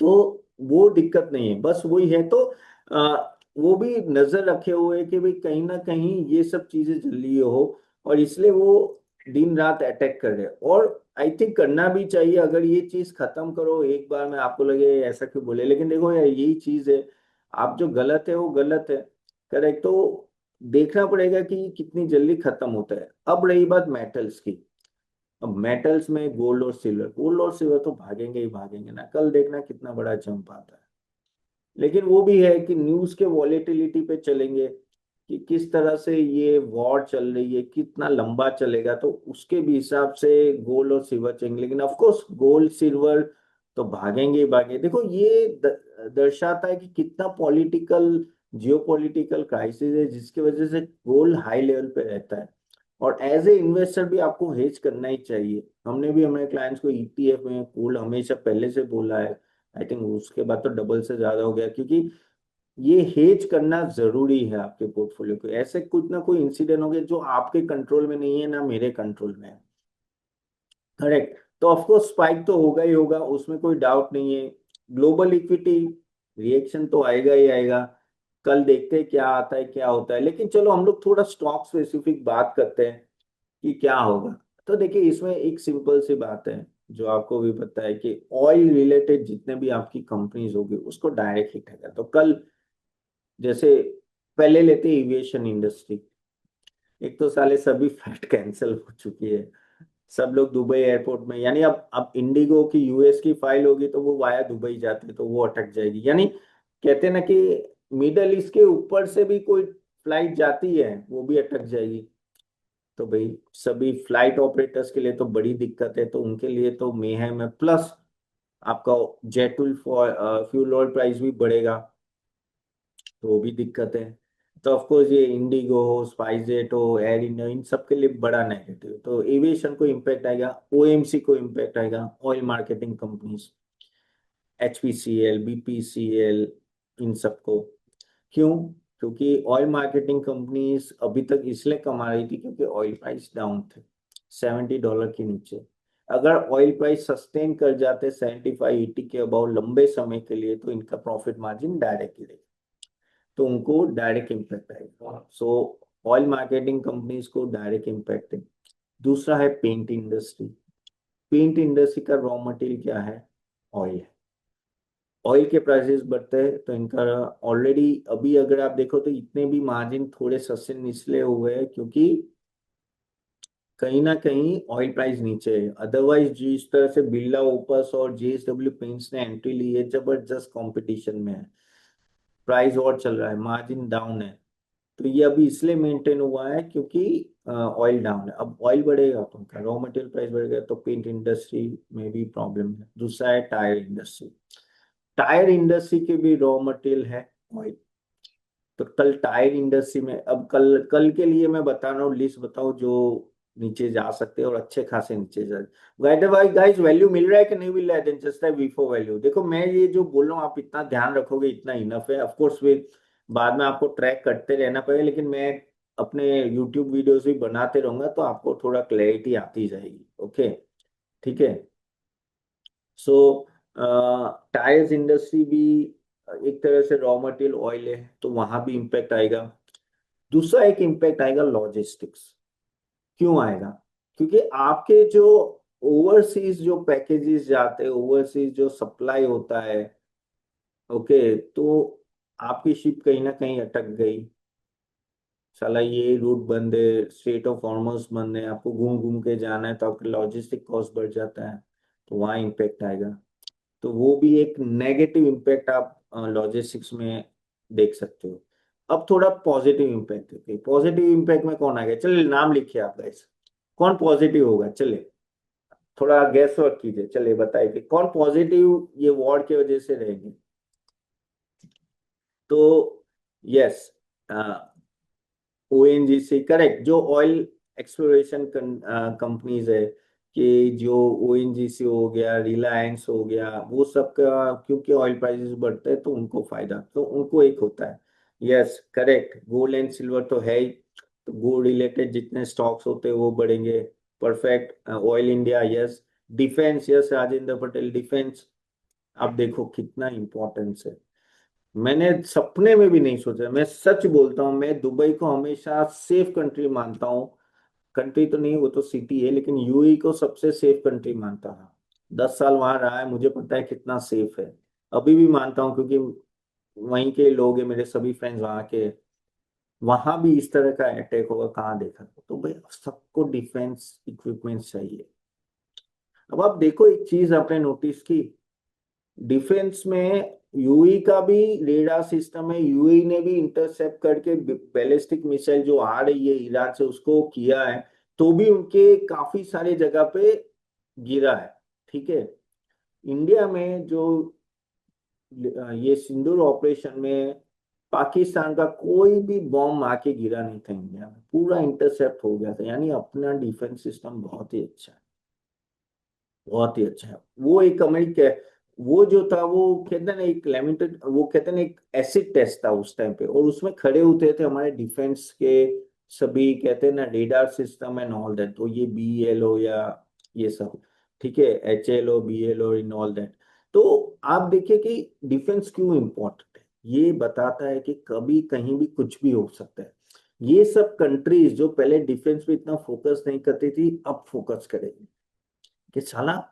तो वो दिक्कत नहीं है, बस वही है। तो वो भी नजर रखे हुए है कि भाई कहीं ना कहीं ये सब चीजें जल्दी हो, और इसलिए वो दिन रात अटैक कर रहे हैं। और आई थिंक करना भी चाहिए, अगर ये चीज खत्म करो एक बार में, आपको लगे ऐसा क्यों बोले, लेकिन देखो यार यही चीज है, आप जो गलत है वो गलत है, करेक्ट। तो देखना पड़ेगा कि कितनी जल्दी खत्म होता है। अब रही बात मेटल्स की, अब मेटल्स में गोल्ड और सिल्वर, गोल्ड और सिल्वर तो भागेंगे ही भागेंगे ना, कल देखना कितना बड़ा जंप आता है। लेकिन वो भी है कि न्यूज के वॉलेटिलिटी पे चलेंगे कि किस तरह से ये वॉर चल रही है, कितना लंबा चलेगा, तो उसके भी हिसाब से गोल्ड और सिल्वर चलेंगे। लेकिन ऑफ कोर्स गोल्ड सिल्वर तो भागेंगे ही भागेंगे। देखो ये दर्शाता है कि कितना पॉलिटिकल, जियो पॉलिटिकल क्राइसिस है, जिसकी वजह से गोल्ड हाई लेवल पे रहता है। और एज ए इन्वेस्टर भी आपको हेज करना ही चाहिए। हमने भी हमारे क्लाइंट्स को ईटीएफ में गोल्ड हमेशा पहले से बोला है, आई थिंक उसके बाद तो डबल से ज्यादा हो गया, क्योंकि ये हेज करना जरूरी है आपके पोर्टफोलियो को। ऐसे कुछ ना कोई इंसिडेंट हो गया जो आपके कंट्रोल में नहीं है ना मेरे कंट्रोल में है, करेक्ट। तो ऑफकोर्स स्पाइक तो होगा ही होगा, उसमें कोई डाउट नहीं है। ग्लोबल इक्विटी रिएक्शन तो आएगा ही आएगा, कल देखते हैं क्या आता है क्या होता है। लेकिन चलो हम लोग थोड़ा स्टॉक स्पेसिफिक बात करते हैं कि क्या होगा। तो देखिए इसमें एक सिंपल सी बात है, जो आपको भी पता है कि ऑयल रिलेटेड जितने भी आपकी कंपनीज होगी उसको डायरेक्ट हिट है। तो कल जैसे पहले लेते एविएशन इंडस्ट्री, एक तो साले सभी फ्लाइट कैंसिल हो चुकी है, सब लोग दुबई एयरपोर्ट में, यानी अब इंडिगो की यूएस की फाइल होगी तो वो वाया दुबई जाते तो वो अटक जाएगी। यानी कहते हैं ना कि मिडल ईस्ट के ऊपर से भी कोई फ्लाइट जाती है वो भी अटक जाएगी। तो भाई सभी फ्लाइट ऑपरेटर्स के लिए तो बड़ी दिक्कत है, तो उनके लिए तो मेहम है। प्लस आपका जेट फ्यूल ऑयल प्राइस भी बढ़ेगा, तो वो भी दिक्कत है। तो ऑफ कोर्स ये इंडिगो हो, स्पाइसजेट हो, एयर इंडिया, इन सब के लिए बड़ा नेगेटिव। तो एविएशन को इम्पैक्ट आएगा, ओएमसी को इम्पैक्ट आएगा, oil marketing companies, HPCL, BPCL, इन सबको। क्यों? क्योंकि ऑयल मार्केटिंग कंपनीज अभी तक इसलिए कमा रही थी क्योंकि ऑयल प्राइस डाउन थे, $70 के नीचे। अगर ऑयल प्राइस सस्टेन कर जाते 75 80 के अबाउ लंबे समय के लिए, तो इनका प्रॉफिट मार्जिन डायरेक्ट गिरेगा, तो उनको डायरेक्ट इम्पैक्ट आएगा। सो ऑयल मार्केटिंग कंपनीज को डायरेक्ट इम्पैक्ट है। दूसरा है पेंट इंडस्ट्री। पेंट इंडस्ट्री का रॉ मटेरियल क्या है? ऑयल है। ऑयल के प्राइसेस बढ़ते हैं तो इनका ऑलरेडी, अभी अगर आप देखो तो इतने भी मार्जिन थोड़े सस्ते निचले हुए हैं, क्योंकि कहीं ना कहीं ऑयल प्राइस नीचे है। अदरवाइज जिस तरह से बिरला ओपस और जेएसडब्ल्यू पेंट्स ने एंट्री ली है, जबरदस्त कंपटीशन में है, प्राइस और चल रहा है, मार्जिन डाउन है। तो ये अभी इसलिए मेंटेन हुआ है क्योंकि ऑयल डाउन है। अब ऑयल बढ़ेगा तो उनका रॉ मटेरियल प्राइस बढ़ेगा, तो पेंट इंडस्ट्री में भी प्रॉब्लम है। दूसरा है टायर इंडस्ट्री। टायर इंडस्ट्री के भी रॉ मटेरियल है ऑयल। तो कल टायर इंडस्ट्री में, अब कल कल के लिए मैं बता रहा हूँ, लिस्ट बताओ जो नीचे जा सकते हैं और अच्छे खासे नीचे जा। गाइड भाई गाइस, वैल्यू मिल रहा है कि नहीं मिल रहा है? देन जस्ट विफो वैल्यू देखो, मैं ये जो बोल रहा हूँ आप इतना ध्यान रखोगे इतना इनफ है। ऑफ कोर्स फिर बाद में आपको ट्रैक करते रहना पड़ेगा, लेकिन मैं अपने यूट्यूब वीडियोस भी बनाते रहूंगा तो आपको थोड़ा क्लैरिटी आती जाएगी। ओके, ठीक है। सो टायर्स इंडस्ट्री भी एक तरह से रॉ मटेरियल ऑयल है, तो वहां भी इम्पैक्ट आएगा। दूसरा एक इम्पैक्ट आएगा लॉजिस्टिक्स। क्यों आएगा? क्योंकि आपके जो ओवरसीज जो पैकेजेस जाते हैं, ओवरसीज जो सप्लाई होता है, ओके, तो आपकी शिप कहीं ना कहीं अटक गई, साला ये रूट बंद है, स्ट्रेट ऑफ हॉर्मस बंद है, आपको घूम घूम के जाना है, तो आपका लॉजिस्टिक कॉस्ट बढ़ जाता है, तो वहाँ इम्पेक्ट आएगा। तो वो भी एक नेगेटिव इम्पैक्ट आप लॉजिस्टिक्स में देख सकते हो। अब थोड़ा पॉजिटिव इम्पैक्ट देखिए, पॉजिटिव इम्पैक्ट में कौन आ गया, चलिए नाम लिखिए आप गाइस, कौन पॉजिटिव होगा, चलिए थोड़ा गैस वर्क कीजिए, चलिए बताइए कि कौन पॉजिटिव ये वॉर की वजह से रहेंगे। तो यस, ओएनजीसी करेक्ट, जो ऑयल एक्सप्लोरेशन कंपनीज है, कि जो ओएनजीसी हो गया, रिलायंस हो गया, वो सब का क्योंकि ऑयल प्राइसेस बढ़ते हैं तो उनको फायदा, तो उनको एक होता है। Yes correct, gold and silver तो है ही, तो गोल्ड रिलेटेड जितने स्टॉक्स होते हैं वो बढ़ेंगे। Perfect, oil India yes. Defence yes Rajendra Patel, defence आप देखो कितना इंपॉर्टेंस है। मैंने सपने में भी नहीं सोचा, मैं सच बोलता हूँ, मैं दुबई को हमेशा सेफ कंट्री मानता हूँ। कंट्री तो नहीं, वो तो सिटी है, लेकिन यूएई को सबसे सेफ कंट्री मानता था। 10 साल वहां रहा है, मुझे पता है कितना सेफ है। अभी भी मानता हूँ क्योंकि वहीं के लोग हैं, मेरे सभी फ्रेंड्स वहां के। वहां भी इस तरह का अटैक होगा कहाँ देखा, तो भाई सबको डिफेंस इक्विपमेंट चाहिए। अब आप देखो एक चीज आपने नोटिस की, डिफेंस में यूई का भी रेडार सिस्टम है, यूई ने भी इंटरसेप्ट करके बैलिस्टिक मिसाइल जो आ रही है ईरान से उसको किया है, तो भी उनके काफी सारे जगह पे गिरा है। ठीक है, इंडिया में जो ये सिंदूर ऑपरेशन में पाकिस्तान का कोई भी बॉम्ब आके गिरा नहीं था, इंडिया में पूरा इंटरसेप्ट हो गया था, यानी अपना डिफेंस सिस्टम बहुत ही अच्छा है, बहुत ही अच्छा है। वो एक अमेरिका, वो जो था वो कहते हैं ना एक लिमिटेड, वो कहते हैं ना एक एसिड टेस्ट था उस टाइम पे, और उसमें खड़े होते थे हमारे डिफेंस के सभी, कहते हैं ना radar system and all that, तो ये BEL या ये सब, ठीक है, HLO BLO in all that. तो आप देखिए कि डिफेंस क्यों इम्पोर्टेंट है, ये बताता है कि कभी कहीं भी कुछ भी हो सकता है। ये सब कंट्रीज जो पहले डिफेंस पे इतना फोकस नहीं करती थी, अब फोकस करेगी कि साला,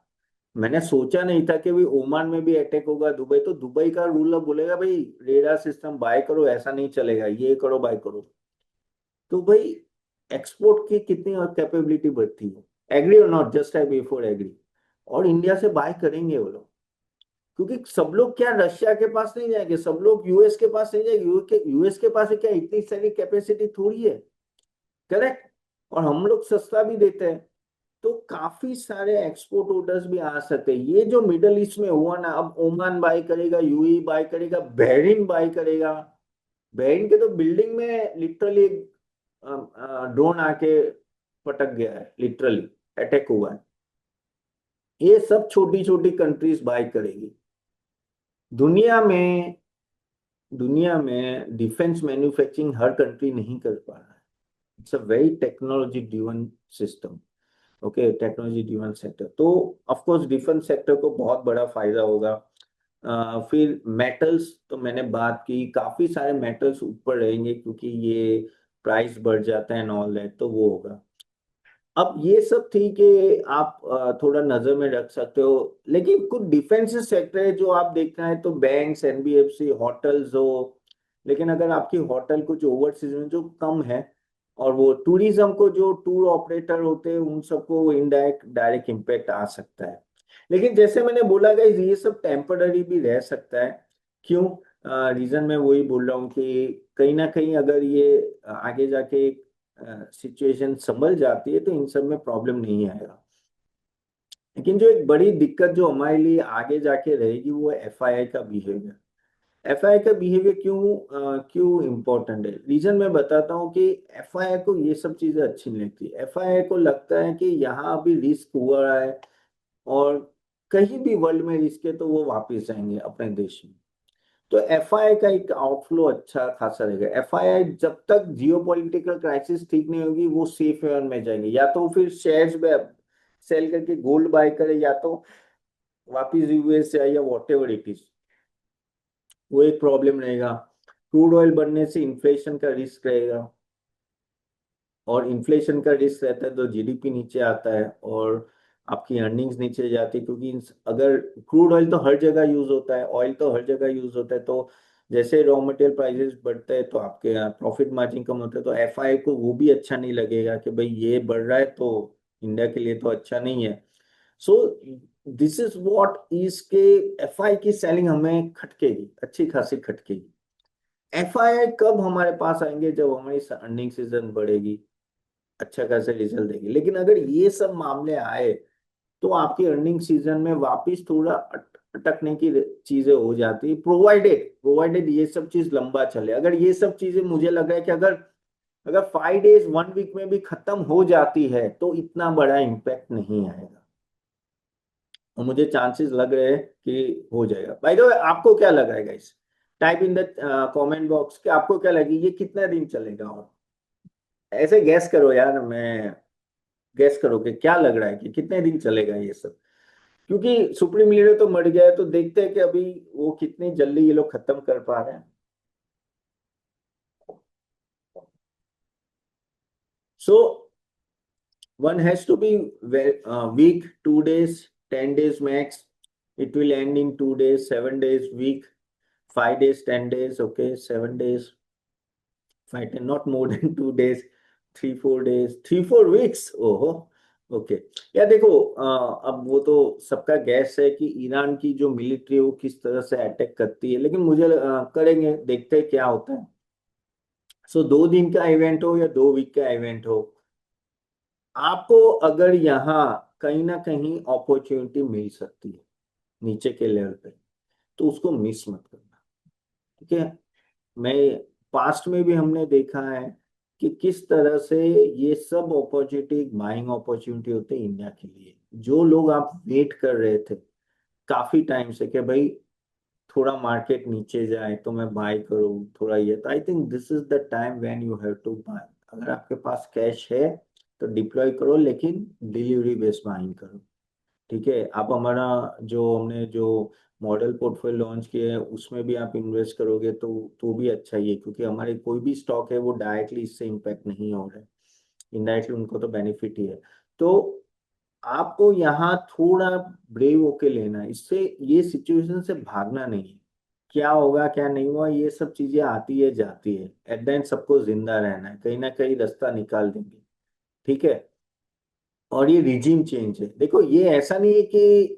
मैंने सोचा नहीं था कि भाई ओमान में भी अटैक होगा, दुबई, तो दुबई का रूलर बोलेगा भाई रेडार सिस्टम बाय करो, ऐसा नहीं चलेगा, ये करो बाय करो। तो भाई एक्सपोर्ट की कितनी और कैपेबिलिटी बढ़ती है, एग्री और not, just I before agree. और इंडिया से बाय करेंगे वो लोग, क्योंकि सब लोग क्या रशिया के पास नहीं जाएंगे, सब लोग यूएस के पास नहीं जाएंगे, यूएस के पास है क्या, इतनी सारी कैपेसिटी थोड़ी है। करेक्ट, और हम लोग सस्ता भी देते हैं, तो काफी सारे एक्सपोर्ट ऑर्डर्स भी आ सकते हैं। ये जो मिडल ईस्ट में हुआ ना, अब ओमान बाय करेगा, यूएई बाय करेगा, बहरीन बाय करेगा। बहरीन के तो बिल्डिंग में लिटरली ड्रोन आके पटक गया है, लिटरली अटैक हुआ है। ये सब छोटी छोटी कंट्रीज बाय करेगी। दुनिया में, दुनिया में डिफेंस मैन्युफैक्चरिंग हर कंट्री नहीं कर पा रहा है। It's a very technology driven system, okay, technology driven sector, तो ऑफ कोर्स डिफेंस सेक्टर को बहुत बड़ा फायदा होगा। फिर मेटल्स तो मैंने बात की, काफी सारे मेटल्स ऊपर रहेंगे क्योंकि ये प्राइस बढ़ जाता है एंड ऑल दैट, तो वो होगा। अब ये सब थी कि आप थोड़ा नजर में रख सकते हो, लेकिन कुछ डिफेंस सेक्टर है जो आप देखना है, तो बैंक्स, NBFC, होटल्स हो। लेकिन अगर आपकी होटल कुछ ओवरसीज में जो कम है, और वो टूरिज्म को, जो टूर ऑपरेटर होते हैं उन सबको इनडायरेक्ट डायरेक्ट इम्पेक्ट आ सकता है। लेकिन जैसे मैंने बोला गाइस, ये सब टेम्पररी भी रह सकता है। क्यों, रीजन मैं वही बोल रहा हूँ कि कहीं ना कहीं अगर ये आगे जाके सिचुएशन संभल जाती है तो इन सब में प्रॉब्लम नहीं आएगा। लेकिन जो एक बड़ी दिक्कत जो हमारे लिए आगे जाके रहेगी वो है FII का बिहेवियर। FII का बिहेवियर क्यों इम्पोर्टेंट है, रीजन मैं बताता हूँ कि FII को ये सब चीजें अच्छी नहीं लगती। FII को लगता है कि यहाँ अभी रिस्क हुआ है, और कहीं भी वर्ल्ड में रिस्क है तो वो वापस जाएंगे अपने देश में। तो FII का एक आउटफ्लो अच्छा खासा रहेगा। FII जब तक जियो पॉलिटिकल क्राइसिस ठीक नहीं होगी वो सेफ हेवन में जाएंगे, या तो फिर शेयर्स में सेल करके गोल्ड बाय करे, या तो वापिस यूएस जाए, या वॉट एवर इट इज, वो एक प्रॉब्लम रहेगा। क्रूड ऑयल बढ़ने से इन्फ्लेशन का रिस्क रहेगा, और इन्फ्लेशन का रिस्क रहता है तो GDP नीचे आता है, और आपकी अर्निंग्स नीचे जाती है, क्योंकि अगर क्रूड ऑयल तो हर जगह यूज होता है, ऑयल तो हर जगह यूज होता है, तो जैसे रॉ मटेरियल प्राइसेस बढ़ते हैं तो आपके यहाँ प्रॉफिट मार्जिन कम होता है, तो एफआई को वो भी अच्छा नहीं लगेगा कि भाई ये बढ़ रहा है तो इंडिया के लिए तो अच्छा नहीं है। So this is what is के एफआई की सेलिंग हमें खटकेगी, अच्छी खासी खटकेगी। एफआई कब हमारे पास आएंगे, जब हमारी अर्निंग सीजन बढ़ेगी, अच्छा खासा रिजल्ट देगी। लेकिन अगर ये सब मामले आए तो आपकी अर्निंग सीजन में वापस थोड़ा अटकने की चीजें हो जाती है, प्रोवाइडेड प्रोवाइडेड ये सब चीज लंबा चले। अगर ये सब चीजें, मुझे लग रहा है कि अगर अगर 5 डेज 1 वीक में भी खत्म हो जाती है तो इतना बड़ा इम्पैक्ट नहीं आएगा, और मुझे चांसेस लग रहे हैं कि हो जाएगा। बाय द वे, आपको क्या लग रहा है guys? Type in the comment box कि आपको क्या लगी, ये कितना दिन चलेगा। और ऐसे गैस करो यार, मैं गैस करो कि क्या लग रहा है कि कितने दिन चलेगा ये सब। क्योंकि सुप्रीम लीडर तो मर गया है, तो देखते हैं कि अभी वो कितनी जल्दी ये लोग खत्म कर पा रहे हैं। So one has to be weak, 2 days, 10 days max. It will end in 2 days, 7 days, week, 5 days, 10 days, okay, 7 days, 5, not more than 2 days, 3, 4 days, 3, 4 weeks, ओहो, ओके। या देखो, अब वो तो सबका गैस है कि ईरान की जो मिलिट्री है वो किस तरह से अटैक करती है, लेकिन मुझे करेंगे, देखते हैं क्या होता है। सो 2 दिन का इवेंट हो या 2 वीक का इवेंट हो, आपको अगर यहाँ कहीं ना कहीं अपॉर्चुनिटी मिल सकती है नीचे के लेवल पे, तो उसको मिस मत करना, ठीक है। मैं पास्ट में भी हमने देखा है कि किस तरह से ये सब अपॉर्चुनिटी बाइंग अपॉर्चुनिटी होते हैं इंडिया के लिए। जो लोग आप वेट कर रहे थे काफी टाइम से कि भाई थोड़ा मार्केट नीचे जाए तो मैं बाय करूँ थोड़ा, ये तो I think this is the time when you have to buy. अगर आपके पास कैश है तो डिप्लॉय करो, लेकिन डिलीवरी बेस्ड बाइंग करो, ठीक है। आप हमारा जो हमने जो मॉडल पोर्टफोलियो लॉन्च किया है उसमें भी आप इन्वेस्ट करोगे तो भी अच्छा ही है, क्योंकि हमारे कोई भी स्टॉक है वो डायरेक्टली इससे इम्पैक्ट नहीं हो रहा है, इनडायरेक्टली उनको तो बेनिफिट ही है। तो आपको यहाँ थोड़ा ब्रेव होके लेना है, इससे ये सिचुएशन से भागना नहीं है। क्या होगा क्या नहीं हुआ ये सब चीजें आती है जाती है, एट द एंड सबको जिंदा रहना है, कहीं ना कहीं रास्ता निकाल देंगे, ठीक है। और ये रिजीम चेंज है, देखो ये ऐसा नहीं है कि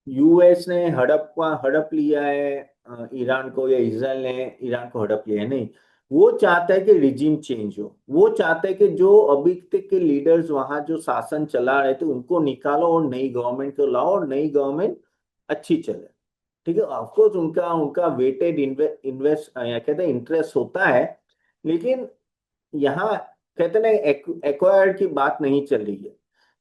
यूएस ने हड़प लिया है ईरान को, या इसराइल ने ईरान को हड़प लिया है, नहीं। वो चाहता है कि रिजीम चेंज हो, वो चाहता है कि जो अभी तक के लीडर्स वहां जो शासन चला रहे थे उनको निकालो और नई गवर्नमेंट को लाओ, और नई गवर्नमेंट अच्छी चले, ठीक है। ऑफकोर्स उनका उनका वेटेड इन्वेस्ट या कहते हैं इंटरेस्ट होता है, लेकिन यहाँ कहते हैं ना एक्वायर्ड की बात नहीं चल रही है।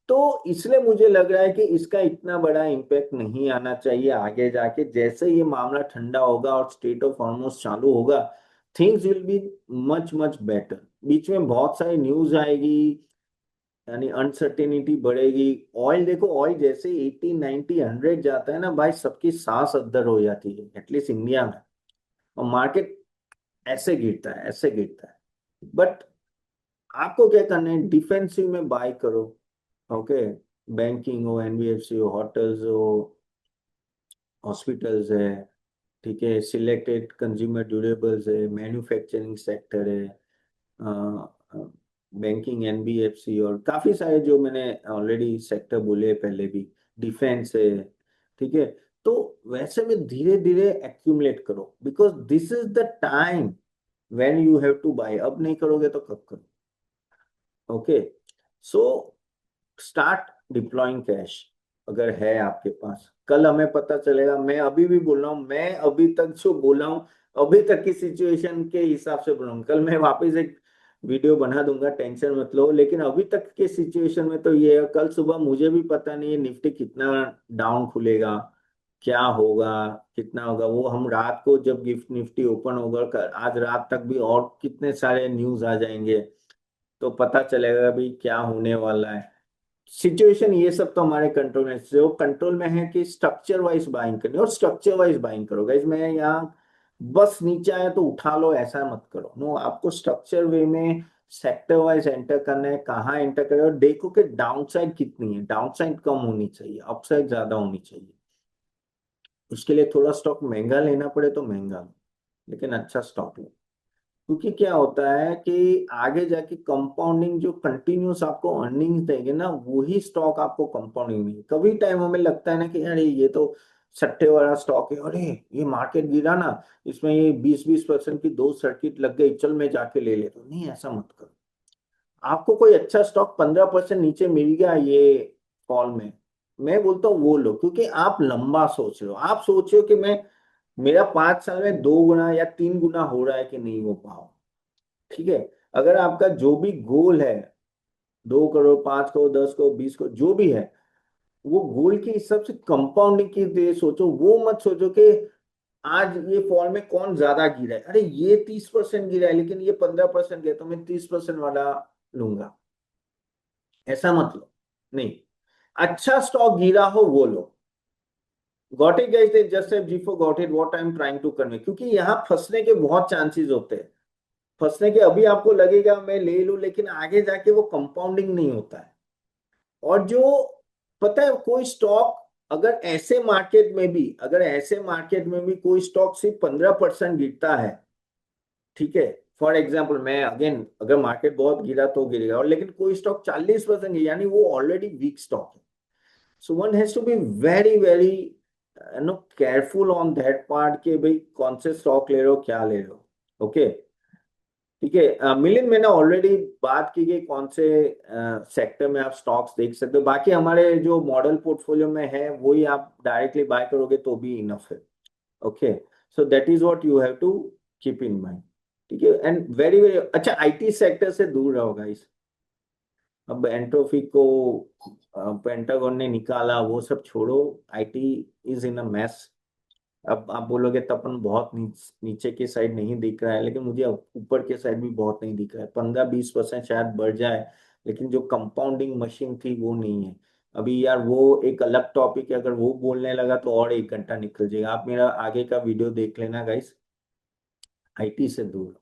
तो इसलिए मुझे लग रहा है कि इसका इतना बड़ा इम्पैक्ट नहीं आना चाहिए आगे जाके। जैसे ये मामला ठंडा होगा और स्टेट ऑफ हॉर्मुज चालू होगा, things will be much much better. बीच में बहुत सारी न्यूज आएगी, यानी अनसर्टेनिटी बढ़ेगी। ऑयल देखो, ऑयल जैसे 80, 90, 100 जाता है ना भाई, सबकी सांस अद्दर हो जाती है, एटलीस्ट इंडिया में। और मार्केट ऐसे गिरता है, ऐसे गिरता है। बट आपको क्या करना है, डिफेंसिव में बाय करो, ओके। बैंकिंग हो, एनबीएफसी हो, होटल्स हो, हॉस्पिटल्स है, ठीक है, सिलेक्टेड कंज्यूमर ड्यूरेबल्स है, मैन्युफैक्चरिंग सेक्टर है, बैंकिंग, एनबीएफसी, और काफी सारे जो मैंने ऑलरेडी सेक्टर बोले पहले भी, डिफेंस है, ठीक है। तो वैसे में धीरे धीरे एक्यूमुलेट करो, because this is the time when you have to buy. अब नहीं करोगे तो कब करो, okay. So start deploying cash, अगर है आपके पास। कल हमें पता चलेगा, मैं अभी भी बोल रहा हूँ, मैं अभी तक जो बोला हूँ, अभी तक की सिचुएशन के हिसाब से बोल रहा हूँ। कल मैं वापस एक वीडियो बना दूंगा, टेंशन मत लो। लेकिन अभी तक के सिचुएशन में तो ये है, कल सुबह मुझे भी पता नहीं है निफ्टी कितना डाउन खुलेगा, क्या होगा, कितना होगा। वो हम रात को जब गिफ्ट निफ्टी ओपन होगा, आज रात तक भी और कितने सारे न्यूज आ जाएंगे, तो पता चलेगा भी क्या होने वाला है। सिचुएशन ये सब तो हमारे कंट्रोल में, जो कंट्रोल में है कि स्ट्रक्चर वाइज बाइंग करनी, और स्ट्रक्चर वाइज बाइंग करो गाइस। मैं यहाँ बस नीचे आया तो उठा लो ऐसा मत करो, नो। आपको स्ट्रक्चर वे में सेक्टर वाइज एंटर करना है, कहाँ एंटर करें, और देखो कि डाउन साइड कितनी है, डाउन साइड कम होनी चाहिए, अपसाइड ज्यादा होनी चाहिए। उसके लिए थोड़ा स्टॉक महंगा लेना पड़े तो महंगा लो, लेकिन अच्छा स्टॉक लो। क्योंकि क्या होता है कि आगे जाके कंपाउंडिंग जो कंटिन्यूस आपको अर्निंग्स देंगे ना, वही स्टॉक आपको कंपाउंडिंग देंगे। कभी टाइम हमें लगता है ना कि अरे ये तो सट्टे वाला स्टॉक है, अरे ये मार्केट गिरा ना, इसमें ये 20-20% की दो सर्किट लग गई, चल मैं जाके ले लेता हूँ। नहीं, ऐसा मत करो। आपको कोई अच्छा स्टॉक 15% नीचे मिल गया ये फॉल में, मैं बोलता हूँ वो लो, क्योंकि आप लंबा सोच रहे हो। आप सोच रहे हो कि मैं, मेरा 5 साल में 2 गुना या 3 गुना हो रहा है कि नहीं हो पाओ। ठीक है, अगर आपका जो भी गोल है, 2 करोड़, 5 करोड़, 10 करोड़, 20 करोड़, जो भी है, वो गोल के हिसाब से कंपाउंडिंग की लिए सोचो। वो मत सोचो कि आज ये फॉल में कौन ज्यादा गिरा है, अरे ये 30% गिरा है लेकिन ये 15% गया तो मैं 30% वाला लूंगा, ऐसा मत लो। नहीं, अच्छा स्टॉक गिरा हो वो लो। Got it guys, just have G for got it what I am trying to convey. क्योंकि यहाँ फंसने के बहुत चांसेस होते हैं। फंसने के, अभी आपको लगेगा मैं ले लूं, लेकिन आगे जाके वो कंपाउंडिंग नहीं होता है। और जो, पता है कोई स्टॉक, अगर ऐसे मार्केट में भी, अगर ऐसे मार्केट में भी कोई स्टॉक सिर्फ 15% गिरता है, ठीक है, फॉर एग्जाम्पल मैं अगेन, अगर मार्केट बहुत गिरा तो गिरेगा, और लेकिन कोई स्टॉक 40% गिरा, यानी वो ऑलरेडी वीक स्टॉक है। So one has to be very very no careful on that part के भाई कौन से स्टॉक ले रहे हो, क्या ले रहे हो। ओके, ठीक है। मिलिंद, मैंने ऑलरेडी बात की कि कौन से सेक्टर में आप स्टॉक्स देख सकते हो। बाकी हमारे जो मॉडल पोर्टफोलियो में है वही आप डायरेक्टली बाय करोगे तो भी इनफ है। Okay, so that is what you have to keep in mind. ठीक है, एंड वेरी वेरी अच्छा, आईटी सेक्टर से दूर रहो गाइस। अब एंट्रोफी को पेंटागन ने निकाला, वो सब छोड़ो। IT is in a mess. अब आप बोलोगे तपन बहुत नीचे के साइड नहीं दिख रहा है, लेकिन मुझे ऊपर के साइड भी बहुत नहीं दिख रहा है। 15-20% शायद बढ़ जाए, लेकिन जो कंपाउंडिंग मशीन थी वो नहीं है अभी यार। वो एक अलग टॉपिक है, अगर वो बोलने लगा तो और 1 घंटा निकल जाएगा। आप मेरा आगे का वीडियो देख लेना गाइस। आईटी से दूर,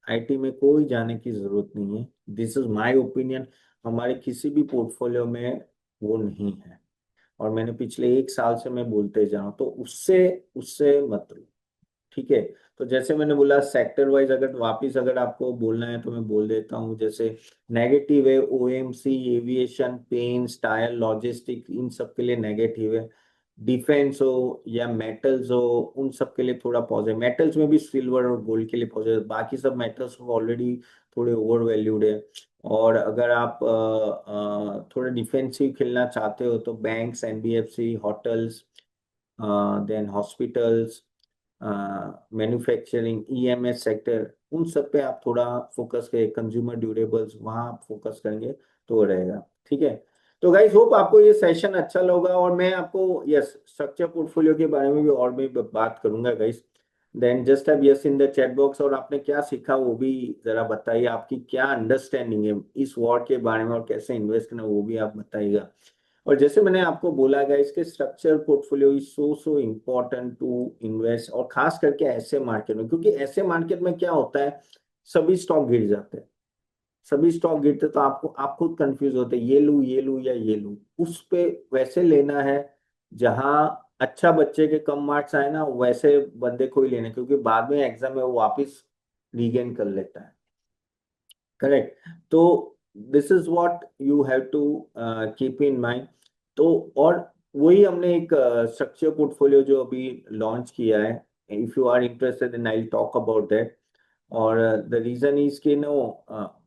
आईटी में कोई जाने की जरूरत नहीं है। This is my opinion. हमारे किसी भी पोर्टफोलियो में वो नहीं है, और मैंने पिछले 1 साल से मैं बोलते जा रहा हूं, तो उससे उससे मत लो। ठीक है, तो जैसे मैंने बोला सेक्टर वाइज, अगर वापिस अगर आपको बोलना है तो मैं बोल देता हूँ। जैसे नेगेटिव है OMC, aviation, paints, tyre, logistic, इन सब के लिए नेगेटिव है। डिफेंस हो या मेटल्स हो, उन सब के लिए थोड़ा पॉजिटिव। मेटल्स में भी सिल्वर और गोल्ड के लिए पॉजिटिव, बाकी सब मेटल्स ऑलरेडी थोड़े ओवर वैल्यूड है। और अगर आप थोड़ा डिफेंसिव खेलना चाहते हो तो banks, NBFC, hotels, then hospitals, manufacturing, EMS sector, उन सब पे आप थोड़ा फोकस करें। कंज्यूमर ड्यूरेबल्स, वहां आप फोकस करेंगे तो रहेगा। ठीक है, तो गाइस होप आपको ये सेशन अच्छा लगा, और मैं आपको यस स्ट्रक्चर पोर्टफोलियो के बारे में भी और भी बात करूंगा गाइस। देन जस्ट अब yes in the chat box. और आपने क्या सीखा वो भी जरा बताइए, आपकी क्या अंडरस्टैंडिंग है इस वॉर के बारे में, और कैसे इन्वेस्ट करना वो भी आप बताइएगा। और जैसे मैंने आपको बोला गया, इसके structure portfolio is so so important to invest, और खास करके ऐसे मार्केट में, क्योंकि ऐसे मार्केट में क्या होता है, सभी स्टॉक गिर जाते हैं। सभी स्टॉक गिरते तो आपको, आप खुद कंफ्यूज होते हैं, ये लूं या ये लूं। उस पे वैसे लेना है जहां अच्छा बच्चे के कम मार्क्स आए ना, वैसे बंदे को ही लेना है, क्योंकि बाद में एग्जाम में वो वापिस रीगेन कर लेता है। करेक्ट, तो this is what you have to keep in mind. तो और वही हमने एक स्ट्रक्चर पोर्टफोलियो जो अभी लॉन्च किया है। If you are interested in I talk about that. और द रीजन इज कि नो,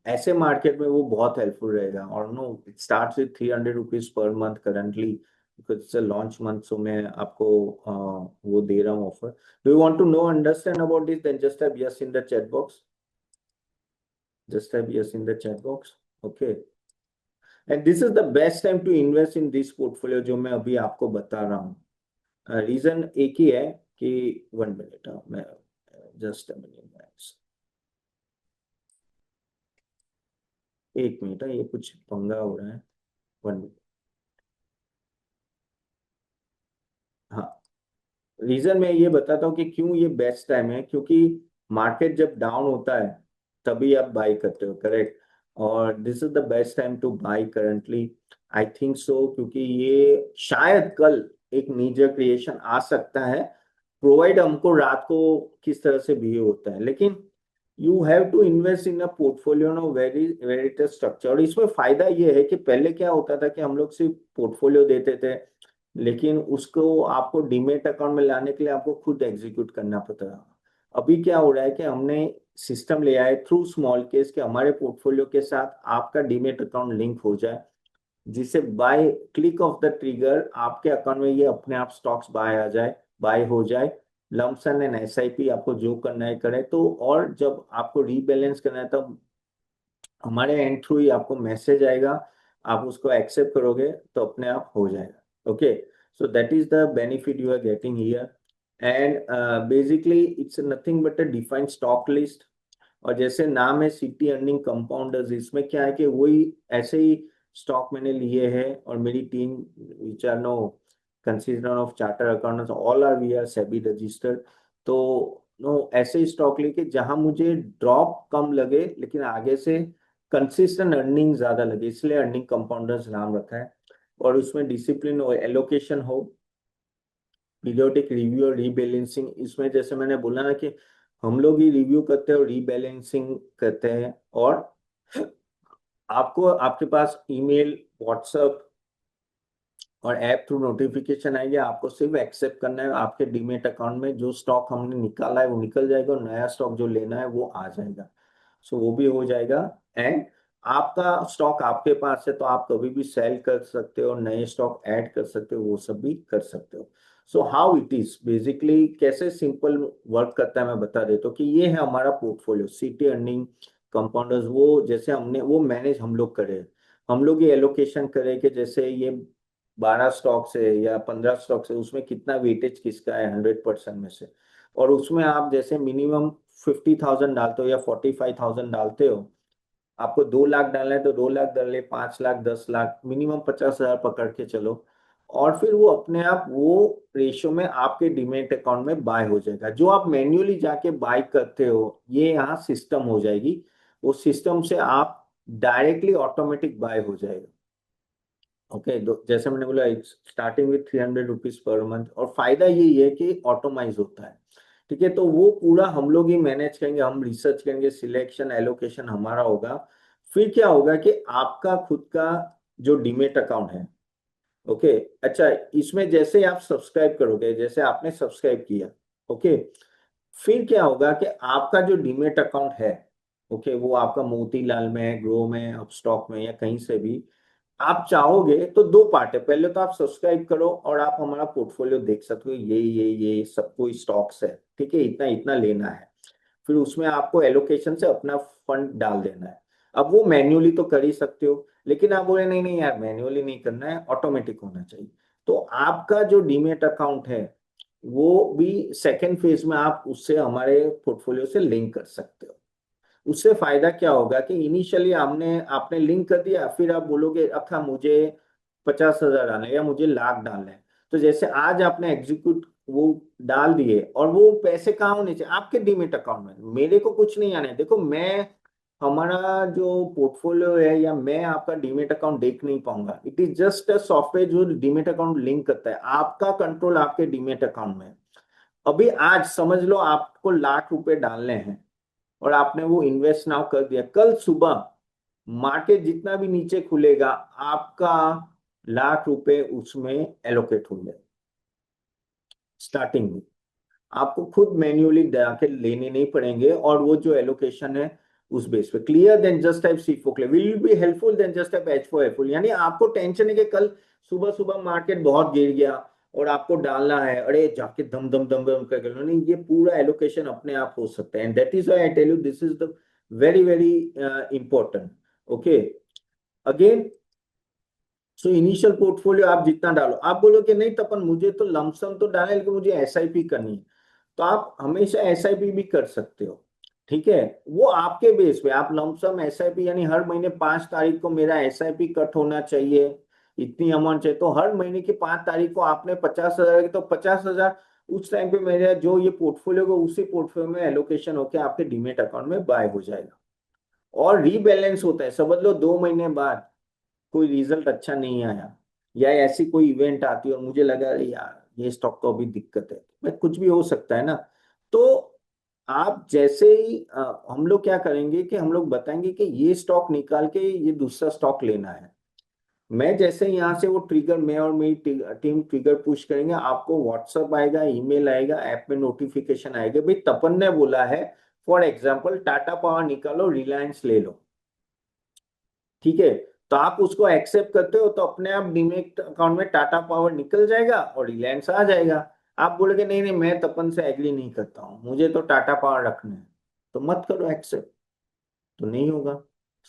ऐसे मार्केट में वो बहुत हेल्पफुल रहेगा। और no, it starts with 300 rupees per month currently, because it's a launch month. So मैं आपको वो दे रहा हूँ offer. Do you want to know understand about this, then just type yes in the chat box. Just type yes in the chat box. Okay. And this is the best time to invest in this portfolio जो मैं अभी आपको बता रहा हूँ। Reason एक ही है कि 1 मिनट, मैं जस्ट 1 मिनट, ये कुछ पंगा हो रहा है। 1 मिनट। हाँ, रीजन मैं ये बताता हूँ कि क्यों ये बेस्ट टाइम है, क्योंकि मार्केट जब डाउन होता है तभी आप बाई करते हो। करेक्ट, और this is the best time two by currently. I think so, क्योंकि ये शायद कल एक मेजर क्रिएशन आ सकता है। प्रोवाइड हमको रात को किस तरह से बिहेव होता है, लेकिन you have to invest in a portfolio no very very structure. और इसमें फायदा ये है कि पहले क्या होता था कि हम लोग सिर्फ पोर्टफोलियो देते थे, लेकिन उसको आपको डीमेट अकाउंट में लाने के लिए आपको खुद एग्जीक्यूट करना पड़ता था। अभी क्या हो रहा है कि हमने सिस्टम ले आए थ्रू स्मॉल केस के हमारे पोर्टफोलियो के साथ आपका डीमेट अकाउंट लिंक हो जाए, जिससे by click of the trigger आपके अकाउंट में ये अपने आप स्टॉक्स बाय हो जाए। लमसन एंड एसआईपी आपको जो करना है करे तो, और जब आपको रीबैलेंस करना है तब हमारे एंड थ्रू ही आपको मैसेज आएगा, आप उसको एक्सेप्ट करोगे तो अपने आप हो जाएगा। Okay, so that is the benefit you are getting here. And basically it's nothing but a defined stock list. और जैसे नाम है सिटी अर्निंग कंपाउंडर्स, इसमें क्या है कि वही ऐसे ही स्टॉक मैंने लिए हैं और मेरी team which are no consistent of charter accountants, all are we are SEBI registered. तो नो ऐसे ही स्टॉक लेके जहां मुझे ड्रॉप कम लगे लेकिन आगे से कंसिस्टेंट अर्निंग ज्यादा लगे, इसलिए अर्निंग कंपाउंडर्स नाम रखा है। और उसमें डिसिप्लिन हो, एलोकेशन हो, पीरियोडिक रिव्यू और रीबैलेंसिंग। इसमें जैसे मैंने बोला ना कि हम लोग ही रिव्यू करते हैं और रीबैलेंसिंग करते हैं, और आपको आपके पास ईमेल, व्हाट्सएप और ऐप थ्रू नोटिफिकेशन आएगी, आपको सिर्फ एक्सेप्ट करना है। आपके डीमेट अकाउंट में जो स्टॉक हमने निकाला है वो निकल जाएगा और नया स्टॉक जो लेना है वो आ जाएगा। सो वो भी हो जाएगा। एंड आपका स्टॉक आपके पास है तो आप कभी भी सेल कर सकते हो, नए स्टॉक ऐड कर सकते हो, वो सब भी कर सकते हो। So how it is basically, कैसे सिंपल वर्क करता है मैं बता देता हूँ कि ये है हमारा पोर्टफोलियो सिटी अर्निंग कंपाउंडर्स। वो जैसे हमने वो मैनेज हम लोग करे, हम लोग ये एलोकेशन करें कि जैसे ये 12 स्टॉक से या 15 स्टॉक से उसमें कितना वेटेज किसका है 100% में से। और उसमें आप जैसे मिनिमम 50,000 डालते हो या 45,000 डालते हो, आपको 2 लाख डालना है तो 2 लाख डाले, 5 लाख, 10 लाख, मिनिमम 50,000 पकड़ के चलो। और फिर वो अपने आप वो रेशियो में आपके डीमेट अकाउंट में बाय हो जाएगा। जो आप मैन्युअली जाके बाय करते हो ये यहाँ सिस्टम हो जाएगी, वो सिस्टम से आप डायरेक्टली ऑटोमेटिक बाय हो जाएगा। ओके, जैसे मैंने बोला starting with 300 rupees per month, और फायदा यही है कि ऑटोमाइज होता है। ठीक है, तो वो पूरा हम लोग ही मैनेज करेंगे, हम रिसर्च करेंगे, सिलेक्शन एलोकेशन हमारा होगा। फिर क्या होगा कि आपका खुद का जो डीमेट अकाउंट है, ओके, अच्छा, इसमें जैसे आप सब्सक्राइब करोगे, जैसे आपने सब्सक्राइब किया, ओके, फिर क्या होगा कि आपका जो डीमेट अकाउंट है, ओके, वो आपका मोतीलाल में है, ग्रो में, अपस्टॉक में, या कहीं से भी आप चाहोगे तो दो पार्ट है। पहले तो आप सब्सक्राइब करो और आप हमारा पोर्टफोलियो देख सकते हो, ये सब कोई स्टॉक्स है, ठीक है, इतना इतना लेना है। फिर उसमें आपको एलोकेशन से अपना फंड डाल देना है। अब वो मैन्युअली तो कर ही सकते हो, लेकिन आप बोले नहीं नहीं यार मैन्युअली नहीं करना है, ऑटोमेटिक होना चाहिए। तो आपका जो डीमेट अकाउंट है वो भी सेकेंड फेज में आप उससे हमारे पोर्टफोलियो से लिंक कर सकते हो। उससे फायदा क्या होगा कि इनिशियली हमने आपने लिंक कर दिया, फिर आप बोलोगे अच्छा मुझे 50,000 डालना है या मुझे लाख डालना है, तो जैसे आज आपने एग्जीक्यूट वो डाल दिए, और वो पैसे कहाँ होने चाहिए, आपके डीमेट अकाउंट में। मेरे को कुछ नहीं आना है, देखो मैं हमारा जो पोर्टफोलियो है या मैं आपका डीमेट अकाउंट देख नहीं पाऊंगा। It is just a software जो डीमेट अकाउंट लिंक करता है, आपका कंट्रोल आपके डीमेट अकाउंट में है। अभी आज समझ लो आपको लाख रुपए डालने हैं और आपने वो इन्वेस्ट नाउ कर दिया, कल सुबह मार्केट जितना भी नीचे खुलेगा आपका लाख रुपए उसमें एलोकेट हो जाए। स्टार्टिंग में आपको खुद मैन्युअली जाके लेने नहीं पड़ेंगे, और वो जो एलोकेशन है उस बेस पे clear then just type C for clear will be helpful then just type H for helpful. यानी आपको टेंशन है कि कल सुबह सुबह मार्केट बहुत गिर गया और आपको डालना है, अरे जाके दम दम दम दम करके लो, नहीं, ये पूरा एलोकेशन अपने आप हो सकता है। And that is why I tell you this is the very very important. Okay, again, so initial portfolio आप जितना डालो, आप बोलो कि नहीं तपन मुझे तो लमसम तो डालना है लेकिन मुझे एसआईपी करनी है, तो आप हमेशा एसआईपी भी कर सकते हो। ठीक है, वो आपके बेस पे, आप लमसम एसआईपी यानी हर महीने 5 तारीख को मेरा एसआईपी कट होना चाहिए, इतनी अमाउंट चाहिए, तो हर महीने की 5 तारीख को आपने 50,000 की तो 50,000 उस टाइम पे मेरा जो ये पोर्टफोलियो को उसी पोर्टफोलियो में एलोकेशन होकर आपके डीमेट अकाउंट में बाय हो जाएगा। और रीबैलेंस होता है, समझ लो 2 महीने बाद कोई रिजल्ट अच्छा नहीं आया या ऐसी कोई इवेंट आती है और मुझे लगा अरे यार ये स्टॉक को अभी दिक्कत है, भाई कुछ भी हो सकता है ना। तो आप जैसे ही हम लोग क्या करेंगे कि हम लोग बताएंगे कि ये स्टॉक निकाल के ये दूसरा स्टॉक लेना है। मैं जैसे यहाँ से वो ट्रिगर, मैं और मेरी टीम ट्रिगर पुश करेंगे, आपको व्हाट्सअप आएगा, ईमेल आएगा, ऐप में नोटिफिकेशन आएगा, भाई तपन ने बोला है फॉर एग्जाम्पल टाटा पावर निकालो, रिलायंस ले लो, ठीक है। तो आप उसको एक्सेप्ट करते हो तो अपने आप डीमेट अकाउंट में टाटा पावर निकल जाएगा और रिलायंस आ जाएगा। आप बोलोगे नहीं नहीं मैं तपन से एग्री नहीं करता हूँ, मुझे तो टाटा पावर रखना है, तो मत करो एक्सेप्ट, तो नहीं होगा।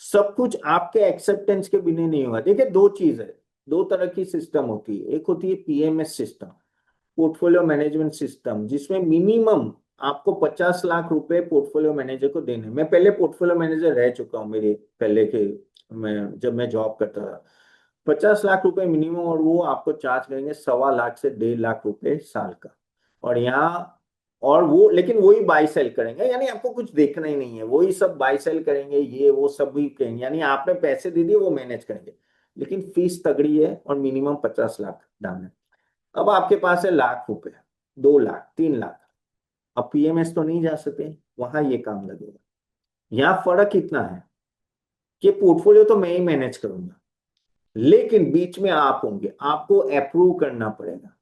सब कुछ आपके एक्सेप्टेंस के बिना नहीं होगा। देखिए दो चीज है, दो तरह की सिस्टम होती है। एक होती है PMS system, portfolio management system, जिसमें मिनिमम आपको 50 लाख रुपए पोर्टफोलियो मैनेजर को देने। मैं पहले पोर्टफोलियो मैनेजर रह चुका हूँ, मेरे पहले के, मैं जब मैं जॉब करता था, 50 लाख रुपए मिनिमम, और वो आपको चार्ज करेंगे 1.25 लाख से 1.5 लाख रुपए साल का। और यहाँ, और वो लेकिन वही बाई सेल करेंगे, यानी आपको कुछ देखना ही नहीं है, वही सब बाई सेल करेंगे, ये वो सब भी करेंगे, यानी आपने पैसे दे दिए वो मैनेज करेंगे, लेकिन फीस तगड़ी है और मिनिमम 50 लाख डालना है। अब आपके पास है लाख रुपए, 2 लाख, 3 लाख, अब पीएमएस तो नहीं जा सके, वहां ये काम लगेगा। यहाँ फर्क इतना है कि पोर्टफोलियो तो मैं ही मैनेज करूंगा, लेकिन बीच में आप होंगे, आपको अप्रूव करना पड़ेगा।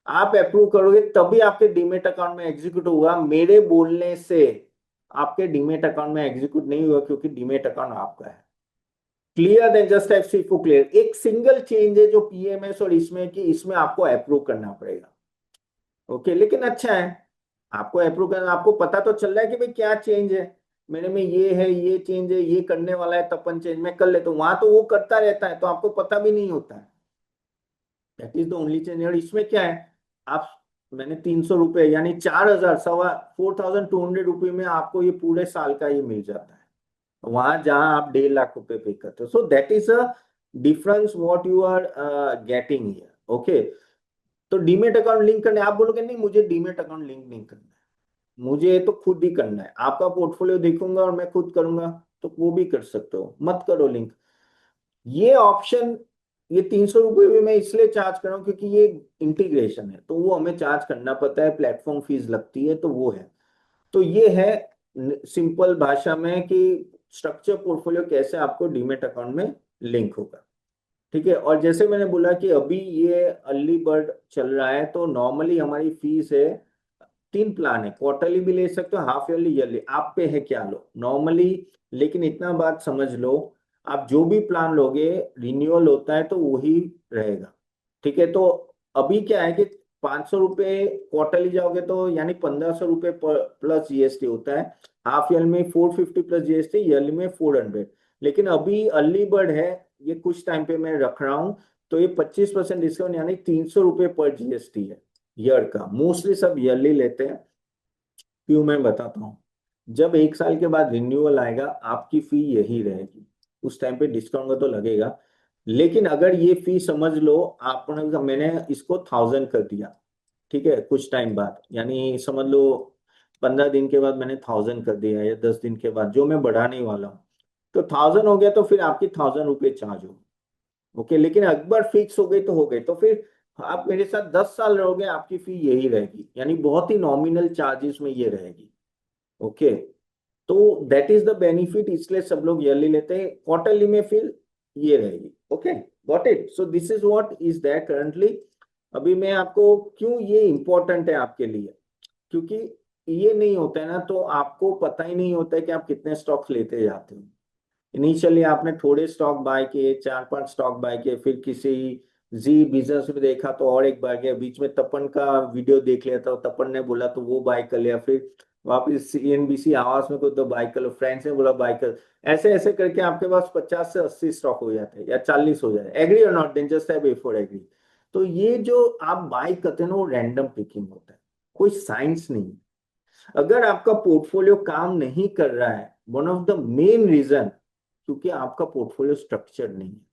आप अप्रूव करोगे तभी आपके डीमेट अकाउंट में एग्जीक्यूट होगा, मेरे बोलने से आपके डीमेट अकाउंट में एग्जीक्यूट नहीं हुआ, क्योंकि डीमेट अकाउंट आपका है। Clear then just FC for clear. एक सिंगल चेंज है जो पीएमएस और इसमें, कि इसमें आपको अप्रूव करना पड़ेगा। ओके, लेकिन अच्छा है, आपको अप्रूव करना, आपको पता तो चल रहा है कि भाई क्या चेंज है मेरे में, ये है, ये चेंज है, ये करने वाला है, तपन चेंज मैं कर लेता हूँ। वहां तो वो करता रहता है तो आपको पता भी नहीं होता है। That is the only change. और इसमें क्या है, आप, मैंने 300 रुपए यानी 4,000, सवा 4,200 रुपये में आपको ये पूरे साल का ये मिल जाता है, वहां जहां आप 1.5 लाख रुपए पे करते हो। So that is a difference what you are getting here. Okay, तो डीमेट अकाउंट लिंक करने, आप बोलोगे नहीं मुझे डीमेट अकाउंट लिंक नहीं करना है, मुझे तो खुद ही करना है, आपका पोर्टफोलियो देखूंगा और मैं खुद करूंगा, तो वो भी कर सकते हो, मत करो लिंक। ये ऑप्शन, ये 300 रुपये भी मैं इसलिए चार्ज कर रहा हूँ क्योंकि ये इंटीग्रेशन है, तो वो हमें चार्ज करना पड़ता है, प्लेटफॉर्म फीस लगती है, तो वो है। तो ये है सिंपल भाषा में कि स्ट्रक्चर पोर्टफोलियो कैसे आपको डीमेट अकाउंट में लिंक होगा। ठीक है, और जैसे मैंने बोला कि अभी ये अर्ली बर्ड चल रहा है, तो नॉर्मली हमारी फीस है, 3 प्लान है, क्वार्टरली भी ले सकते हो, हाफ ईयरली, ईयरली, आप पे है क्या लो नॉर्मली। लेकिन इतना बात समझ लो, आप जो भी प्लान लोगे रिन्यूअल होता है तो वही रहेगा। ठीक है, तो अभी क्या है कि 500 रुपये क्वार्टरली जाओगे तो यानी 1,500 रुपये प्लस जीएसटी होता है, हाफ ईयर में 450 प्लस जीएसटी, ईयरली में 400। लेकिन अभी अर्ली बर्ड है, ये कुछ टाइम पे मैं रख रहा हूँ, तो ये 25% डिस्काउंट यानी 300 रुपये पर जीएसटी है ईयर का। मोस्टली सब ईयरली लेते हैं, क्यों मैं बताता हूँ। जब 1 साल के बाद रिन्यूअल आएगा आपकी फी यही रहेगी, उस टाइम पे डिस्काउंट तो लगेगा। लेकिन अगर ये फी समझ लो, आपने, मैंने इसको 1,000 कर दिया, ठीक है, कुछ टाइम बाद, यानी समझ लो 15 दिन के बाद मैंने 1,000 कर दिया, या 10 दिन के बाद, जो मैं बढ़ाने वाला हूँ, तो 1,000 हो गया, तो फिर आपकी 1,000 रुपये चार्ज हो। ओके, लेकिन एक बार फिक्स हो गई तो हो गई, तो फिर आप मेरे साथ 10 साल रहोगे, आपकी फी यही रहेगी, यानी बहुत ही नॉमिनल चार्जेस में ये रहेगी। ओके, तो दैट इज द बेनिफिट, इसलिए सब लोग ईयरली लेते हैं, क्वार्टरली में फिर ये रहेगी। Okay, got it. So this is what is that currently. अभी मैं आपको, क्यों ये इंपॉर्टेंट है आपके लिए, क्योंकि ये नहीं होता है ना तो आपको पता ही नहीं होता है कि आप कितने स्टॉक्स लेते जाते हो। इनिशियली आपने थोड़े स्टॉक बाय किए, 4-5 स्टॉक बाय किए, फिर किसी जी बिजनेस में देखा तो और एक बाय किया, बीच में तपन का वीडियो देख लिया था, तपन ने बोला तो वो बाय कर लिया, फिर वापस एनबीसी आवास में कोई तो बाय कर लो, फ्रेंड्स ने बोला बाय कर, ऐसे ऐसे करके आपके पास 50 से 80 स्टॉक हो जाते हैं या 40 हो जाए। एग्री और not, then just have before agree. तो ये जो आप बाय करते हैं ना, वो रैंडम पिकिंग होता है, कोई साइंस नहीं। अगर आपका पोर्टफोलियो काम नहीं कर रहा है, one of the main reason, क्योंकि आपका पोर्टफोलियो स्ट्रक्चर नहीं है।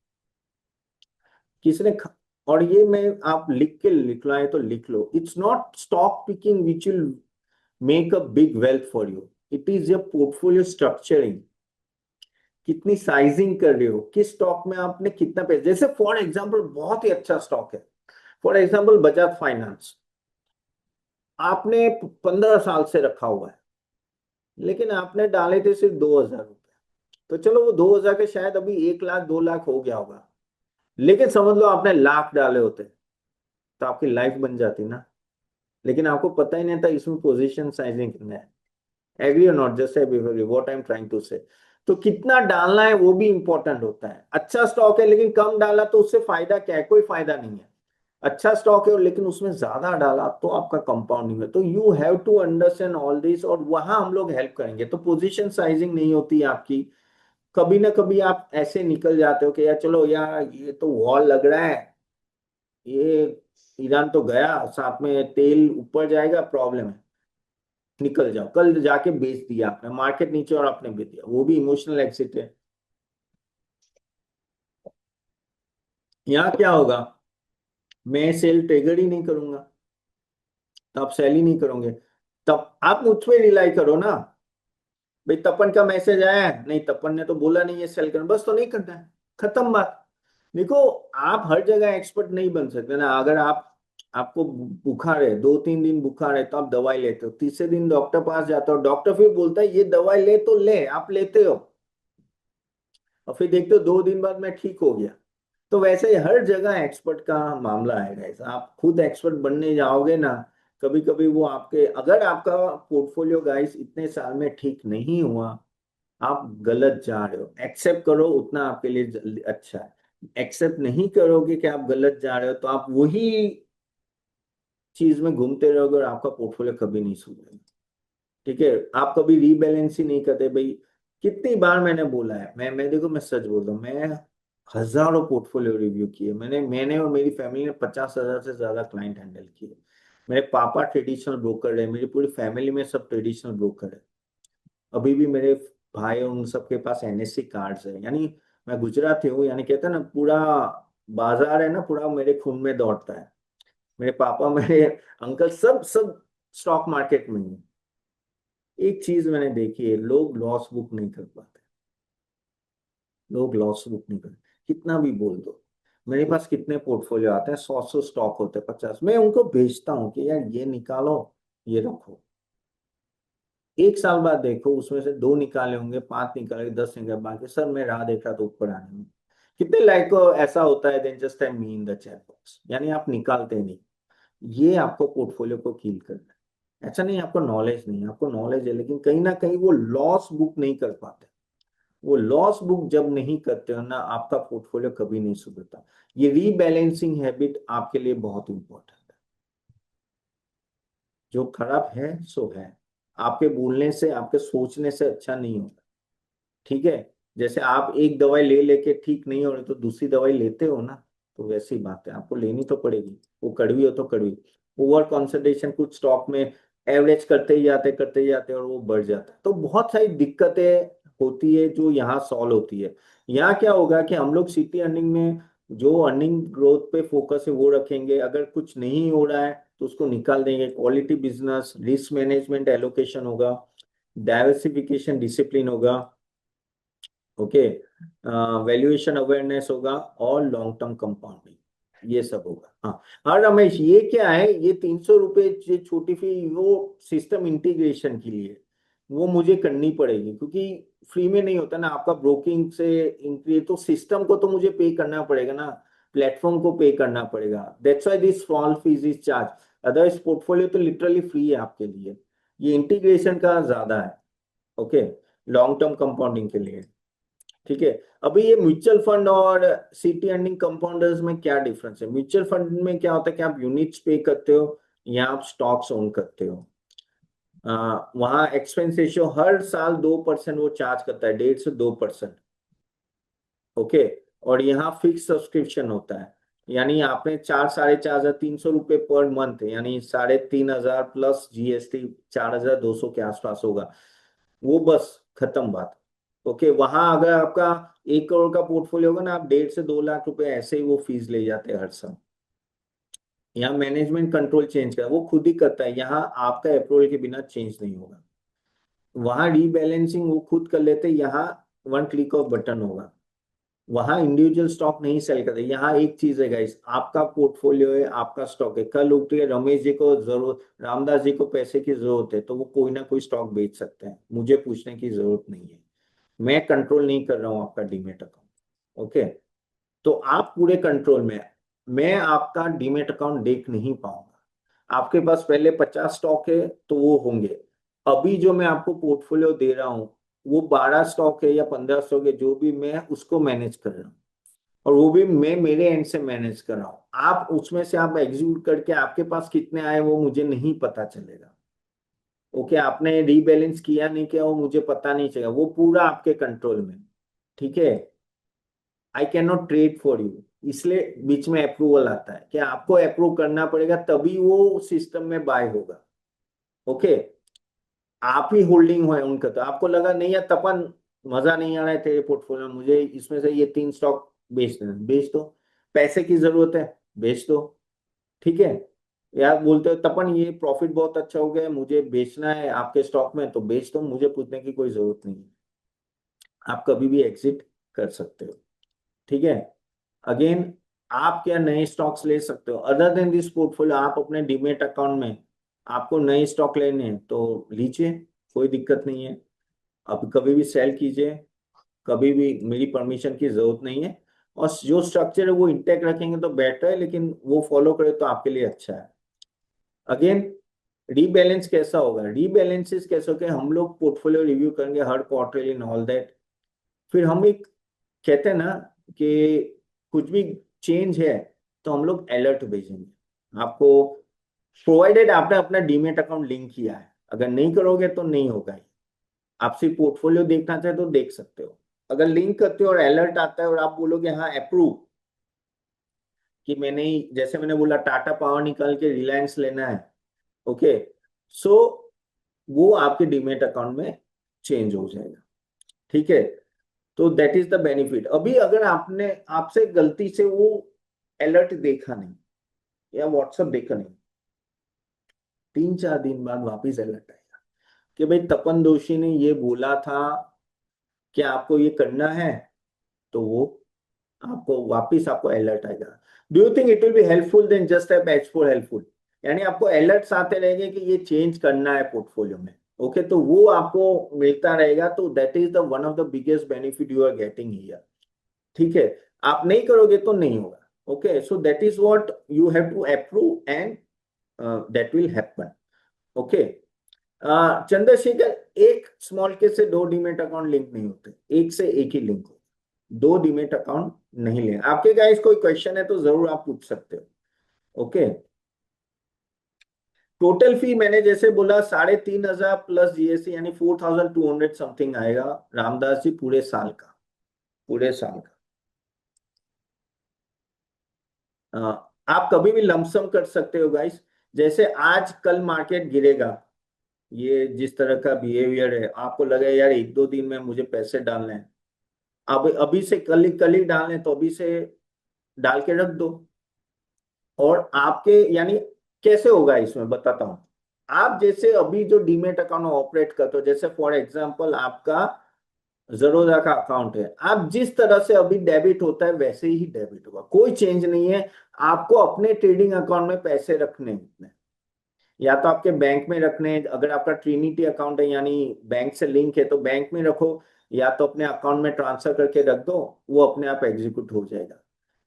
किसने और ये मैं, आप लिख के लिखलाए तो लिख लो, it's not stock picking which will make a big wealth for you, it is your portfolio structuring. कितनी साइजिंग कर रहे हो, किस स्टॉक में आपने कितना पैसा, जैसे फॉर एग्जांपल बहुत ही अच्छा स्टॉक है, फॉर एग्जाम्पल बजाज फाइनेंस आपने 15 साल से रखा हुआ है, लेकिन आपने डाले थे सिर्फ 2,000 रुपए। तो चलो वो 2,000 के शायद अभी 1 लाख 2 लाख हो गया होगा, लेकिन समझ लो आपने लाख डाले होते तो आपकी लाइफ बन जाती ना। लेकिन आपको पता ही नहीं था इसमें पोजीशन साइजिंग कितना है। एग्री और not, just what I am trying to say. तो कितना डालना है वो भी इंपॉर्टेंट होता है। अच्छा स्टॉक है लेकिन कम डाला तो उससे फायदा क्या है? कोई फायदा नहीं है। अच्छा स्टॉक है और लेकिन उसमें ज्यादा डाला तो आपका कंपाउंडिंग है। तो you have to understand all this, और वहां हम लोग हेल्प करेंगे। तो पोजीशन साइजिंग नहीं होती है आपकी। कभी ना कभी आप ऐसे निकल जाते हो कि यार चलो यार ये तो वॉर लग रहा है, ये ईरान तो गया, साथ में तेल ऊपर जाएगा, प्रॉब्लम है, निकल जाओ। कल जाके बेच दिया आपने, मार्केट नीचे और आपने बेच दिया, वो भी इमोशनल एक्सिट है। यहाँ क्या होगा, मैं सेल ट्रिगर ही नहीं करूंगा, तो आप सेल ही नहीं करोगे। तब आप मुझ पे रिलाई करो ना, भाई तपन का मैसेज आया है, नहीं तपन ने तो बोला नहीं है सेल करना, बस तो नहीं करना है, खत्म बात। देखो, आप हर जगह एक्सपर्ट नहीं बन सकते ना। अगर आपको बुखार है, 2-3 दिन बुखार है, तो आप दवाई लेते हो, तीसरे दिन डॉक्टर पास जाते हो, डॉक्टर फिर बोलता है ये दवाई ले, तो ले, आप लेते हो, और फिर देखते हो 2 दिन बाद मैं ठीक हो गया। तो वैसे ही हर जगह एक्सपर्ट का मामला है गाइस। आप खुद एक्सपर्ट बनने जाओगे ना, कभी कभी वो आपके, अगर आपका पोर्टफोलियो गाइस इतने साल में ठीक नहीं हुआ, आप गलत जा रहे हो। एक्सेप्ट करो उतना आपके लिए अच्छा है। एक्सेप्ट नहीं करोगे कि आप गलत जा रहे हो, तो आप वही चीज में घूमते रहोगे और आपका पोर्टफोलियो कभी नहीं सुधरेगा। ठीक है, आप कभी रीबैलेंस ही नहीं करते भाई। कितनी बार मैंने बोला है, मैं देखो, मैं सच बोल रहा हूँ, मैं हजारों पोर्टफोलियो रिव्यू किए। मैंने और मेरी फैमिली ने 50,000 से ज्यादा क्लाइंट हैंडल किए। मेरे पापा ट्रेडिशनल ब्रोकर है, मेरी पूरी फैमिली में सब ट्रेडिशनल ब्रोकर है। अभी भी मेरे भाई और उन सबके पास एनएससी कार्ड्स है। यानी मैं गुजराती हूँ, यानी कहते हैं ना, पूरा बाजार है ना, पूरा मेरे खून में दौड़ता है। मेरे पापा, मेरे अंकल, सब सब स्टॉक मार्केट में ही है। एक चीज मैंने देखी है, लोग लॉस बुक नहीं कर पाते। लोग लॉस बुक नहीं करते, कितना भी बोल दो। मेरे पास कितने पोर्टफोलियो आते हैं, 100 स्टॉक होते हैं, 50, मैं उनको भेजता हूँ कि यार ये निकालो, ये रखो। 1 साल बाद देखो, उसमें से 2 निकाले होंगे, 5 निकाले, 10 निकाले, बाकी सर मैं राह देख रहा था ऊपर आने में। कितने लाइक ऐसा होता है, then just time me in the chat box, यानी आप निकालते नहीं। ये आपको पोर्टफोलियो को कील करना है। ऐसा नहीं आपको नॉलेज नहीं है, आपको नॉलेज है, लेकिन कहीं ना कहीं वो लॉस बुक नहीं कर पाते। वो लॉस बुक जब नहीं करते हो ना, आपका पोर्टफोलियो कभी नहीं सुधरता। ये रीबैलेंसिंग हैबिट आपके लिए बहुत इंपॉर्टेंट है। जो खराब है सो है, आपके बोलने से, आपके सोचने से अच्छा नहीं होगा। ठीक है, जैसे आप एक दवाई ले लेके ठीक नहीं हो रहे तो दूसरी दवाई लेते हो ना, तो वैसी बात है, आपको लेनी तो पड़ेगी। वो कड़वी हो तो कड़वी। ओवर कॉन्सेंट्रेशन कुछ स्टॉक में एवरेज करते ही जाते और वो बढ़ जाता है, तो बहुत सारी दिक्कतें होती है जो यहाँ सॉल्व होती है। यहाँ क्या होगा कि हम लोग सिटी अर्निंग में जो अर्निंग ग्रोथ पे फोकस है वो रखेंगे। अगर कुछ नहीं हो रहा है तो उसको निकाल देंगे। Quality business, risk management, allocation होगा, डाइवर्सिफिकेशन, डिसिप्लिन होगा, ओके, वैल्यूएशन अवेयरनेस होगा, और लॉन्ग टर्म कंपाउंडिंग, ये सब होगा। हाँ, और रमेश ये क्या है, ये 300 रुपए जो छोटी फी, वो सिस्टम इंटीग्रेशन के लिए, वो मुझे करनी पड़ेगी, क्योंकि फ्री में नहीं होता ना आपका ब्रोकिंग से इंक्रीज, तो सिस्टम को तो मुझे पे करना पड़ेगा ना, प्लेटफॉर्म को पे करना पड़ेगा। That's why this small fees is charge. Otherwise portfolio तो लिटरली फ्री है आपके लिए, ये इंटीग्रेशन का ज्यादा है। ओके, लॉन्ग टर्म कंपाउंडिंग के लिए। ठीक है, अभी ये म्यूचुअल फंड और सिटी अर्निंग कंपाउंडर्स में क्या डिफरेंस है? म्यूचुअल फंड में क्या होता है कि आप यूनिट्स पे करते हो, या आप स्टॉक्स ओन करते हो। वहां एक्सपेंस रेशियो हर साल 2% वो चार्ज करता है, 1.5 से 2%। ओके, और यहाँ फिक्स सब्सक्रिप्शन होता है। यानी आपने 4, 4,500, 300 रुपये पर मंथ, यानी 3,500 प्लस जीएसटी, 4,200 के आसपास होगा। वो बस, खत्म बात। ओके, वहां अगर आपका 1 करोड़ का पोर्टफोलियो होगा ना, आप 1.5 से 2 लाख रुपए ऐसे ही वो फीस ले जाते हैं हर साल। यहाँ मैनेजमेंट कंट्रोल चेंज कर, वो खुद ही करता है, यहाँ आपका अप्रूवल के बिना चेंज नहीं होगा। वहां रीबैलेंसिंग वो खुद कर लेते हैं, यहाँ 1 क्लिक ऑफ बटन होगा। वहां इंडिविजुअल स्टॉक नहीं सेल करते। यहाँ एक चीज है गाइस, आपका पोर्टफोलियो है, आपका स्टॉक है, कल उठ के रमेश जी को जरूरत, रामदास जी को पैसे की जरूरत है तो वो कोई ना कोई स्टॉक बेच सकते हैं, मुझे पूछने की जरूरत नहीं है। मैं कंट्रोल नहीं कर रहा हूँ आपका डीमेट अकाउंट। ओके, तो आप पूरे कंट्रोल में हैं। मैं आपका डीमेट अकाउंट देख नहीं पाऊंगा। आपके पास पहले 50 स्टॉक है तो वो होंगे। अभी जो मैं आपको पोर्टफोलियो दे रहा हूँ वो 12 स्टॉक है या 15 स्टॉक है, जो भी मैं उसको मैनेज कर रहा हूँ, और वो भी मैं मेरे एंड से मैनेज कर रहा हूँ। आप उसमें से आप एग्जीक्यूट करके आपके पास कितने आए वो मुझे नहीं पता चलेगा। ओके, आपने रीबैलेंस किया नहीं किया वो मुझे पता नहीं चलेगा, वो पूरा आपके कंट्रोल में। ठीक है, I can not trade for you. इसलिए बीच में अप्रूवल आता है कि आपको अप्रूव करना पड़ेगा तभी वो सिस्टम में बाय होगा। ओके, आप ही होल्डिंग है उनका, तो आपको लगा नहीं यार तपन, मजा नहीं आ रहा है तेरे पोर्टफोलियो में, मुझे इसमें से ये 3 स्टॉक बेच देना, बेच दो। पैसे की जरूरत है, बेच दो। ठीक है, यार बोलते हो तपन ये प्रॉफिट बहुत अच्छा हो गया है, मुझे बेचना है आपके स्टॉक में, तो बेच दो, मुझे पूछने की कोई जरूरत नहीं है। आप कभी भी एग्जिट कर सकते हो। ठीक है, अगेन आप क्या नए स्टॉक्स ले सकते हो अदर देन दिस पोर्टफोलियो, आप अपने डीमेट अकाउंट में आपको नए स्टॉक लेने हैं तो लीजिए, कोई दिक्कत नहीं है। आप कभी भी सेल कीजिए, कभी भी, मेरी परमिशन की जरूरत नहीं है। और जो स्ट्रक्चर है वो इंटेक्ट रखेंगे तो बेटर है, लेकिन वो फॉलो करे तो आपके लिए अच्छा है। अगेन, रीबैलेंस कैसा होगा, रीबैलेंसेस कैसे होगा, हम लोग पोर्टफोलियो रिव्यू करेंगे हर क्वार्टर इन ऑल दैट। फिर हम एक कहते हैं ना कि कुछ भी चेंज है तो हम लोग अलर्ट भेजेंगे आपको, प्रोवाइडेड आपने अपना डीमेट अकाउंट लिंक किया है। अगर नहीं करोगे तो नहीं होगा ही। आप सिर्फ पोर्टफोलियो देखना चाहे तो देख सकते हो। अगर लिंक करते हो और अलर्ट आता है और आप बोलोगे हाँ अप्रूव, कि मैंने जैसे मैंने बोला टाटा पावर निकाल के रिलायंस लेना है, ओके, सो वो आपके डीमेट अकाउंट में चेंज हो जाएगा। ठीक है, तो दैट इज द बेनिफिट। अभी अगर आपने, आपसे गलती से वो अलर्ट देखा नहीं या व्हाट्सएप देखा नहीं, 3-4 दिन बाद वापिस अलर्ट आएगा कि भाई तपन दोषी ने ये बोला था कि आपको ये करना है, तो वो आपको वापिस आपको अलर्ट आएगा। Do you think it will be helpful then just app H for helpful? यानी आपको अलर्ट्स आते रहेंगे कि ये चेंज करना है पोर्टफोलियो में। ओके, तो वो आपको मिलता रहेगा, तो that is the one of the biggest benefit you are getting here. ठीक है, आप नहीं करोगे तो नहीं होगा। Okay, so that is what you have to approve and that will happen. Okay, Chandrashekhar, एक स्मॉल केस से 2 डीमेट अकाउंट लिंक नहीं होते, एक से एक ही लिंक हो। 2 डीमेट अकाउंट नहीं लेंगे। आपके गाइस कोई क्वेश्चन है तो जरूर आप पूछ सकते हो। ओके, टोटल फी मैंने जैसे बोला 3,500 प्लस जीएसटी यानी 4,200 समथिंग आएगा रामदास जी, पूरे साल का, पूरे साल का। आप कभी भी लमसम कर सकते हो गाइस। जैसे आज कल मार्केट गिरेगा, ये जिस तरह का बिहेवियर है, आपको लगे यार 1-2 दिन में मुझे पैसे डालने हैं, अब अभी से कल ही डालने, तो अभी से डाल के रख दो। और आपके यानी कैसे होगा इसमें बताता हूं। आप जैसे अभी जो डीमेट अकाउंट ऑपरेट करते हो, जैसे फॉर एग्जांपल आपका जरोधा का अकाउंट है, आप जिस तरह से अभी डेबिट होता है वैसे ही डेबिट होगा, कोई चेंज नहीं है। आपको अपने ट्रेडिंग अकाउंट में पैसे रखने हैं, या तो आपके बैंक में रखने हैं, अगर आपका ट्रिनिटी अकाउंट है यानी बैंक से लिंक है तो बैंक में रखो, या तो अपने अकाउंट में ट्रांसफर करके रख दो, वो अपने आप एग्जीक्यूट हो जाएगा।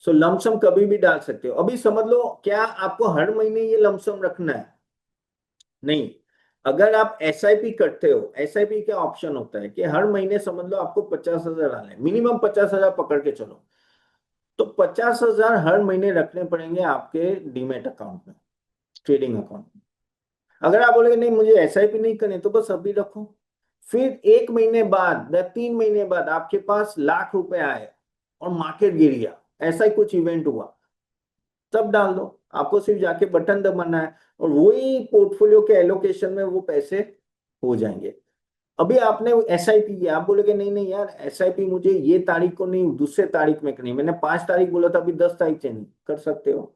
सो लमसम कभी भी डाल सकते हो। अभी समझ लो, क्या आपको हर महीने ये लमसम रखना है? नहीं। अगर आप एसआईपी करते हो, एसआईपी का ऑप्शन होता है कि हर महीने समझ लो आपको 50,000 डालने, मिनिमम 50,000 पकड़ के चलो, तो 50,000 हर महीने रखने पड़ेंगे आपके डीमेट अकाउंट में, ट्रेडिंग अकाउंट में। अगर आप बोलेंगे नहीं मुझे एसआईपी नहीं करनी, तो बस अभी रखो। फिर 1 महीने बाद या 3 महीने बाद आपके पास लाख रुपए आए और मार्केट गिर गया, ऐसा ही कुछ इवेंट हुआ, तब डाल दो। आपको सिर्फ जाके बटन दबाना है और वही पोर्टफोलियो के एलोकेशन में वो पैसे हो जाएंगे। अभी आपने एसआईपी किया, आप बोलोगे नहीं नहीं यार एसआईपी मुझे ये तारीख को नहीं, दूसरे तारीख में करनी, मैंने 5 तारीख बोला था, अभी 10 तारीख चेंज कर सकते हो।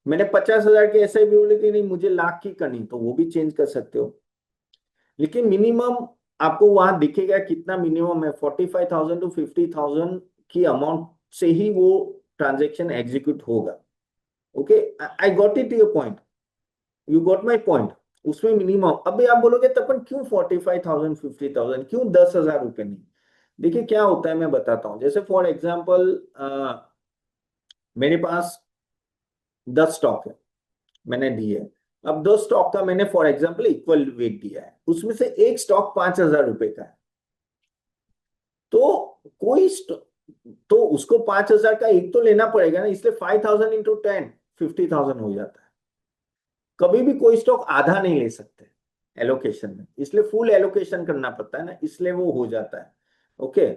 मैंने 50,000 की एसआईपी बोली थी, नहीं मुझे लाख की करनी, तो वो भी चेंज कर सकते हो। लेकिन मिनिमम आपको वहां दिखेगा कितना मिनिमम है, 45,000 to 50,000 की अमाउंट से ही वो ट्रांजेक्शन एग्जीक्यूट होगा। Okay, I got it your point, you got my point. उसमें मिनिमम, अभी आप बोलोगे तब पर क्यों 45,000 50,000, क्यों 10,000 रुपए नहीं? देखिए क्या होता है, मैं बताता हूँ। जैसे फॉर एग्जाम्पल मेरे पास 10 स्टॉक है, मैंने दिए। अब 2 स्टॉक का मैंने फॉर एग्जाम्पल इक्वल वेट दिया है, उसमें से एक स्टॉक 5,000 रुपए का है। तो कोई तो उसको 5,000 का एक तो लेना पड़ेगा ना, इसलिए 5,000 इंटू 10 50,000 हो जाता है। कभी भी कोई स्टॉक आधा नहीं ले सकते एलोकेशन में, इसलिए फुल एलोकेशन करना पड़ता है ना, इसलिए वो हो जाता है। ओके,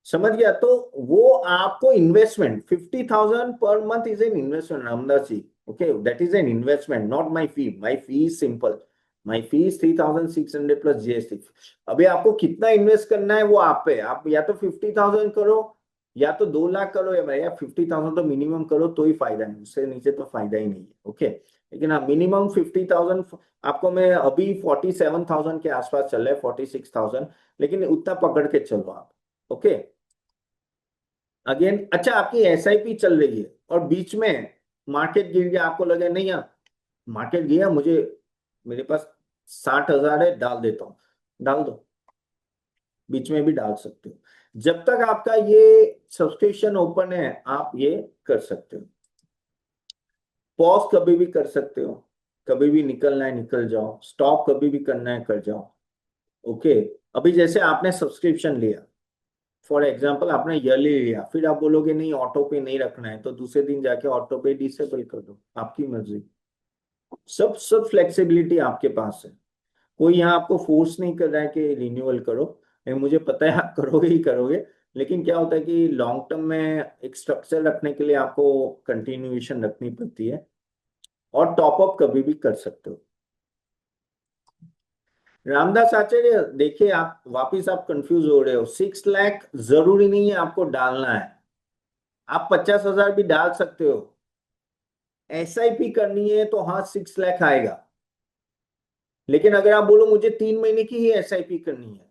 समझ गया? तो वो आपको investment 50,000 per month is an investment Ramdas ji. Okay, that is an investment, not my fee is simple. My fee is 3,600 plus GST. अभी आपको कितना इन्वेस्ट करना है वो आप पे, आप या तो 50,000 करो, या तो 2 लाख करो, या 50,000 तो मिनिमम करो, तो ही फायदा है, उससे नीचे तो फायदा ही नहीं है। ओके, लेकिन हाँ मिनिमम 50,000। आपको मैं अभी 47,000 के आसपास चल रहा है, 46,000, लेकिन उतना पकड़ के चलो आप। ओके, अगेन अच्छा, आपकी एसआईपी चल रही है और बीच में मार्केट गिर गया, आपको लगे नहीं यार मार्केट गया, मुझे मेरे पास 60,000 है, डाल देता हूँ, डाल दो, बीच में भी डाल सकते हो। जब तक आपका ये सब्सक्रिप्शन ओपन है आप ये कर सकते हो। पॉज कभी भी कर सकते हो, कभी भी निकलना है निकल जाओ, स्टॉप कभी भी करना है कर जाओ। ओके, अभी जैसे आपने सब्सक्रिप्शन लिया, फॉर एग्जाम्पल आपने ईयरली लिया, फिर आप बोलोगे नहीं ऑटो पे नहीं रखना है, तो दूसरे दिन जाके ऑटो पे डिसेबल कर दो, आपकी मर्जी। सब सब फ्लेक्सिबिलिटी आपके पास है, कोई यहाँ आपको फोर्स नहीं कर रहा है कि रिन्यूअल करो। मुझे पता है आप करोगे ही करोगे, लेकिन क्या होता है कि लॉन्ग टर्म में एक स्ट्रक्चर रखने के लिए आपको कंटिन्यूएशन रखनी पड़ती है, और टॉपअप कभी भी कर सकते हो। रामदास आचार्य देखिए, आप वापिस आप कंफ्यूज हो रहे हो, 6 लाख जरूरी नहीं है आपको डालना है, आप 50,000 भी डाल सकते हो। एसआईपी करनी है तो हाँ 6 लाख आएगा, लेकिन अगर आप बोलो मुझे 3 महीने की ही एसआईपी करनी है,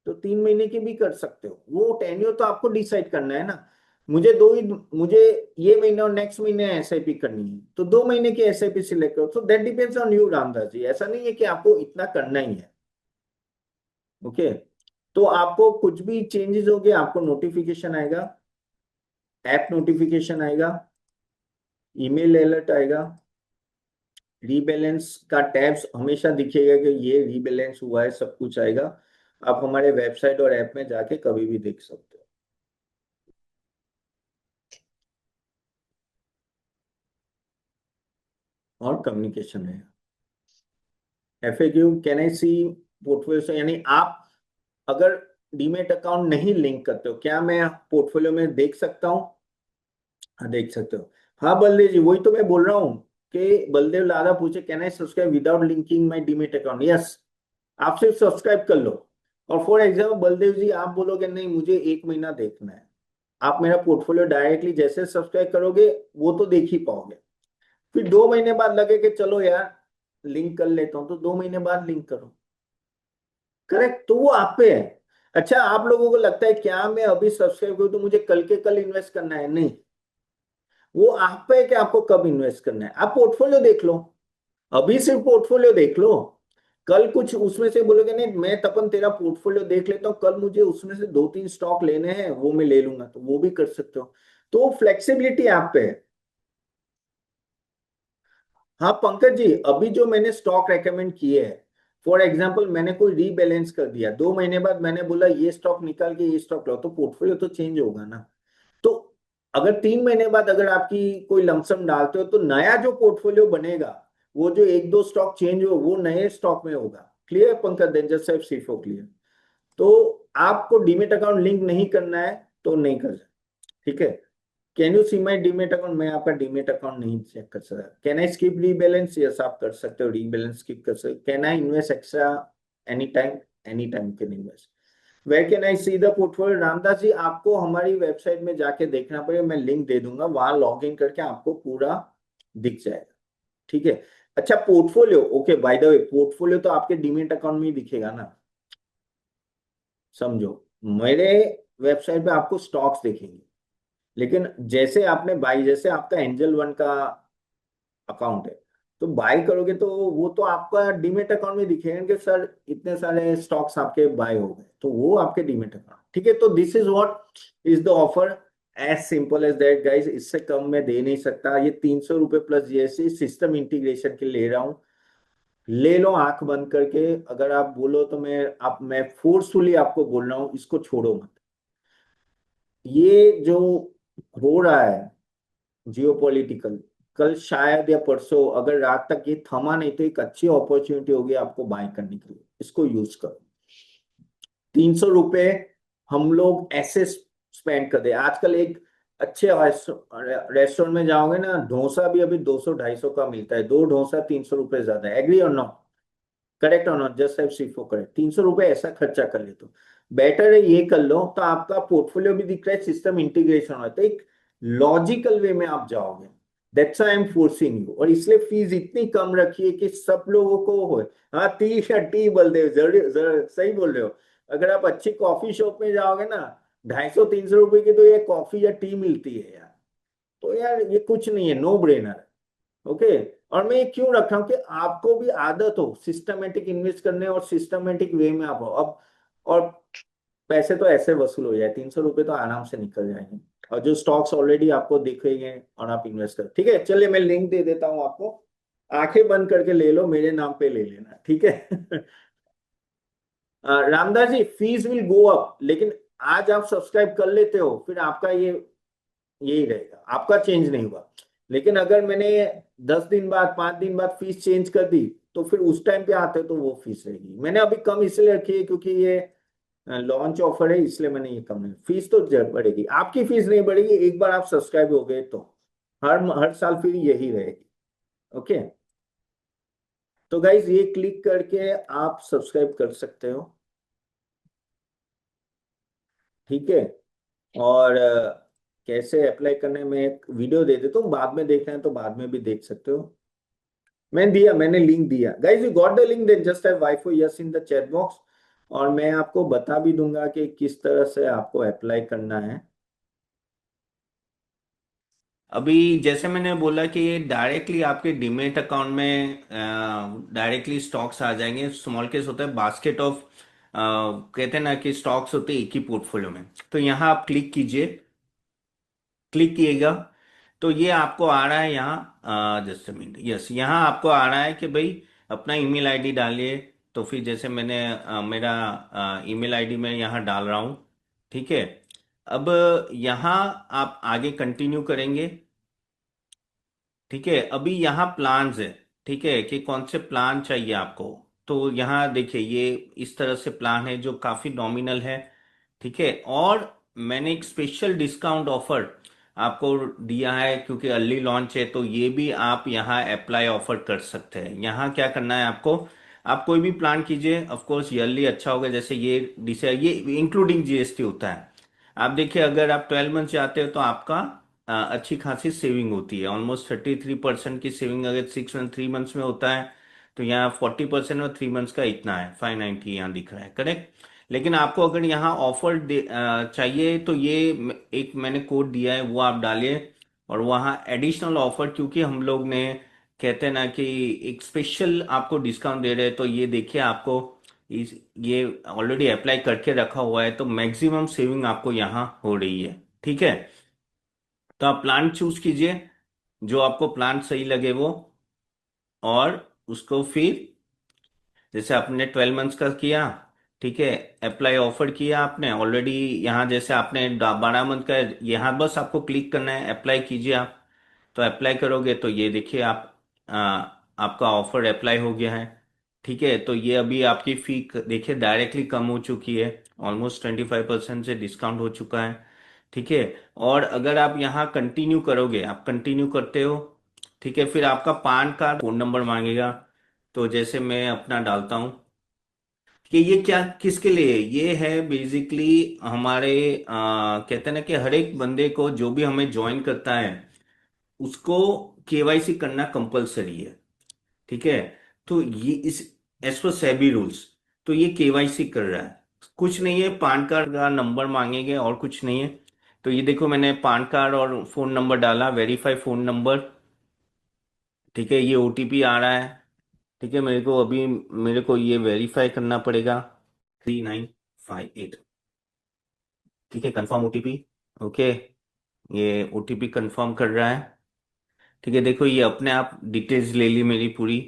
तो 3 महीने की भी कर सकते हो। वो टेन्योर तो आपको डिसाइड करना है ना, मुझे दो ही, मुझे ये महीने और नेक्स्ट महीने एसआईपी करनी है, तो 2 महीने की एसआईपी सिलेक्ट करो। तो that depends on you Ramdas ji, ऐसा नहीं है कि आपको इतना करना ही है। ओके, तो आपको कुछ भी चेंजेस हो गया आपको नोटिफिकेशन आएगा, ऐप नोटिफिकेशन आएगा, ईमेल अलर्ट आएगा, रीबैलेंस का टैब्स हमेशा दिखेगा कि ये रीबैलेंस हुआ है, सब कुछ आएगा। आप हमारे वेबसाइट और ऐप में जाके कभी भी देख सकते हो। और कम्युनिकेशन है, FAQ, can I see portfolio से, यानी आप अगर डीमेट अकाउंट नहीं लिंक करते हो, क्या मैं पोर्टफोलियो में देख सकता हूँ? हाँ देख सकते हो। हाँ बलदेव जी, वही तो मैं बोल रहा हूँ कि बलदेव लादा पूछे can I subscribe without linking my demat account? Yes, आप सिर्फ सब्सक्राइब कर लो। और फॉर एग्जाम्पल बलदेव जी आप बोलोगे नहीं मुझे 1 महीना देखना है, आप मेरा पोर्टफोलियो डायरेक्टली जैसे सब्सक्राइब करोगे वो तो देख ही पाओगे। फिर 2 महीने बाद लगे कि चलो यार लिंक कर लेता हूँ, तो 2 महीने बाद लिंक करो। करेक्ट, तो वो आप पे है। अच्छा, आप लोगों को लगता है क्या मैं अभी सब्सक्राइब करूँ तो मुझे कल के कल इन्वेस्ट करना है? नहीं, वो आप पे है कि आपको कब इन्वेस्ट करना है। आप पोर्टफोलियो देख लो, अभी सिर्फ पोर्टफोलियो देख लो, कल कुछ उसमें से बोलोगे नहीं मैं तपन तेरा पोर्टफोलियो देख लेता हूँ, कल मुझे उसमें से 2-3 स्टॉक लेने हैं वो मैं ले लूंगा, तो वो भी कर सकते हो। तो फ्लेक्सिबिलिटी आप पे है। हाँ पंकज जी, अभी जो मैंने स्टॉक रेकमेंड किए हैं, फॉर एग्जांपल मैंने कोई रीबैलेंस कर दिया, 2 महीने बाद मैंने बोला ये स्टॉक निकाल के ये स्टॉक लो, तो पोर्टफोलियो तो चेंज होगा ना। तो अगर 3 महीने बाद अगर आपकी कोई लमसम डालते हो, तो नया जो पोर्टफोलियो बनेगा, वो जो 1-2 स्टॉक चेंज हो वो नए स्टॉक में होगा। क्लियर पंकज देंजर साहब, सीफो क्लियर? तो आपको डीमेट अकाउंट लिंक नहीं करना है तो नहीं कर सकते, ठीक है? Can you see my demat account? मैं आपका डीमेट अकाउंट नहीं चेक कर सकता। Can I skip rebalance? Yes आप कर सकते हो, रीबैलेंस स्किप कर सकते हो। Can I invest extra any time? Any time can invest. Where can I see the portfolio? Ramdas ji आपको हमारी वेबसाइट में जाके देखना पड़ेगा, मैं लिंक दे दूंगा, वहां लॉग इन करके आपको पूरा दिख जाएगा, ठीक है? अच्छा portfolio, okay by the way portfolio तो आपके डीमेट अकाउंट में ही दिखेगा ना, समझो। मेरे वेबसाइट पे आपको स्टॉक्स दिखेंगे, लेकिन जैसे आपने बाई, जैसे आपका एंजल वन का अकाउंट है, तो बाय करोगे तो वो तो आपका डीमेट अकाउंट में दिखेगा कि सर इतने सारे स्टॉक्स आपके बाय हो गए, तो वो आपके डीमेट अकाउंट, ठीक है। तो this is what is the offer, as simple as that guys. इससे कम मैं दे नहीं सकता। ये 300 रुपये प्लस जीएसटी सिस्टम इंटीग्रेशन के ले रहा हूँ। ले लो आंख बंद करके। अगर आप बोलो तो मैं फोर्सफुली आपको बोल रहा हूँ, इसको छोड़ो मत। ये जो हो रहा है जियोपॉलिटिकल, कल शायद या परसों अगर रात तक ये थमा नहीं तो एक अच्छी अपॉर्चुनिटी होगी आपको बाय करने के लिए। इसको यूज करो। 300 रुपये हम लोग ऐसे स्पेंड कर दे। आजकल एक अच्छे रेस्टोरेंट में जाओगे ना, डोसा भी अभी 200 250 का मिलता है। दो डोसा 300 रुपये ज्यादा। एग्री और नॉट? करेक्ट और नॉट? जस्ट सिर्फ करेक्ट। 300 रुपये ऐसा खर्चा कर ले तो बेटर है ये कर लो। तो आपका पोर्टफोलियो भी दिख रहा है, सिस्टम इंटीग्रेशन हो तो एक लॉजिकल वे में आप जाओगे। That's I am forcing you. और इसलिए फीस इतनी कम रखिए कि सब लोगों को हो। हाँ, टी या टी बलदेव, जरूर जरूर सही बोल रहे हो। अगर आप अच्छी कॉफी शॉप में जाओगे ना, 250 300 रुपए की तो ये कॉफी या टी मिलती है यार। तो यार ये कुछ नहीं है, नो ब्रेनर। ओके। और मैं ये क्यों रख रहा हूं कि आपको भी आदत हो सिस्टमेटिक इन्वेस्ट करने और सिस्टमेटिक वे में आप हो अब। और पैसे तो ऐसे वसूल हो जाए, 300 रुपये तो आराम से निकल जाएंगे। और जो स्टॉक्स ऑलरेडी आपको दिख रही हैं और आप इन्वेस्ट कर, ठीक है। चलिए मैं लिंक दे देता हूं आपको। आंखें बंद करके ले लो, मेरे नाम पे ले लेना, ठीक है। Ramdas ji, fees will go up, लेकिन आज आप सब्सक्राइब कर लेते हो, फिर आपका ये यही रहेगा, आपका चेंज नहीं हुआ। लेकिन अगर मैंने 10 दिन बाद 5 दिन बाद फीस चेंज कर दी, तो फिर उस टाइम पे आते तो वो फीस रहेगी। मैंने अभी कम इसलिए रखी है क्योंकि ये लॉन्च ऑफर है, इसलिए मैंने ये कम नहीं। फीस तो बढ़ेगी, आपकी फीस नहीं बढ़ेगी एक बार आप सब्सक्राइब हो गए तो। हर हर साल फिर यही रहेगी। ओके। तो गाइज ये क्लिक करके आप सब्सक्राइब कर सकते हो, ठीक है। और कैसे अप्लाई करने में एक वीडियो दे देता हूँ, बाद में देखना है तो बाद में भी देख सकते हो। मैंने लिंक दिया guys. You got the link, then just type Y for yes in the chat box. और मैं आपको बता भी दूंगा कि किस तरह से आपको अप्लाई करना है। अभी जैसे मैंने बोला कि ये डायरेक्टली आपके डीमेट अकाउंट में डायरेक्टली स्टॉक्स आ जाएंगे। स्मॉल केस होता है बास्केट ऑफ, कहते हैं ना कि स्टॉक्स होते हैं एक ही पोर्टफोलियो में। तो यहाँ आप क्लिक कीजिए, क्लिक किएगा तो ये आपको आ रहा है यहाँ, जस्ट अ मिनट, यस, यहाँ आपको आ रहा है कि भाई अपना ईमेल आईडी डालिए। तो फिर जैसे मैंने मेरा ईमेल आईडी मैं यहाँ डाल रहा हूँ, ठीक है। अब यहाँ आप आगे कंटिन्यू करेंगे, ठीक है। अभी यहाँ प्लान्स है, ठीक है, कि कौन से प्लान चाहिए आपको। तो यहाँ देखिए ये इस तरह से प्लान है जो काफी नॉमिनल है, ठीक है। और मैंने एक स्पेशल डिस्काउंट ऑफर आपको दिया है क्योंकि अर्ली लॉन्च है, तो ये भी आप यहाँ अप्लाई ऑफर कर सकते हैं। यहाँ क्या करना है आपको, आप कोई भी प्लान कीजिए, ऑफ कोर्स ईयरली अच्छा होगा। जैसे ये इंक्लूडिंग जीएसटी होता है। आप देखिए अगर आप 12 मंथ जाते हो तो आपका अच्छी खासी सेविंग होती है। ऑलमोस्ट 33% की सेविंग अगर 6 मंथ 3 मंथ्स में होता है, तो यहाँ 40% और 3 मंथ्स का इतना है, 590 यहाँ दिख रहा है, करेक्ट। लेकिन आपको अगर यहाँ ऑफर चाहिए तो ये एक मैंने कोड दिया है वो आप डालिए। और वहाँ एडिशनल ऑफर, क्योंकि हम लोग ने कहते हैं ना कि एक स्पेशल आपको डिस्काउंट दे रहे हैं, तो ये देखिए आपको इस ये ऑलरेडी अप्लाई करके रखा हुआ है, तो मैक्सिमम सेविंग आपको यहाँ हो रही है, ठीक है। तो आप प्लान चूज कीजिए जो आपको प्लान सही लगे वो, और उसको फिर जैसे आपने 12 मंथ्स का किया, ठीक है, अप्लाई ऑफर किया आपने ऑलरेडी। यहाँ जैसे आपने 12 मंथ का है, यहाँ बस आपको क्लिक करना है, अप्लाई कीजिए आप। तो अप्लाई करोगे तो ये देखिए आप, आपका ऑफर अप्लाई हो गया है, ठीक है। तो ये अभी आपकी फी देखिए डायरेक्टली कम हो चुकी है, ऑलमोस्ट 25% से डिस्काउंट हो चुका है, ठीक है। और अगर आप यहाँ कंटिन्यू करोगे, आप कंटिन्यू करते हो, ठीक है, फिर आपका पान कार्ड फोन नंबर मांगेगा। तो जैसे मैं अपना डालता हूँ कि ये क्या किसके लिए, ये है बेसिकली हमारे कहते हैं ना कि हर एक बंदे को जो भी हमें ज्वाइन करता है उसको केवाईसी करना कंपलसरी है, ठीक है। तो ये इस एज पर सेबी रूल्स, तो ये केवाईसी कर रहा है। कुछ नहीं है, पान कार्ड का नंबर मांगेंगे और कुछ नहीं है। तो ये देखो मैंने पान कार्ड और फोन नंबर डाला, वेरीफाई फोन नंबर। ठीक है, ये ओटीपी आ रहा है। ठीक है, मेरे को ये वेरीफाई करना पड़ेगा। 3958। ठीक है, कंफर्म ओटीपी। ओके, ये ओटीपी कंफर्म कर रहा है। ठीक है, देखो ये अपने आप डिटेल्स ले ली मेरी पूरी।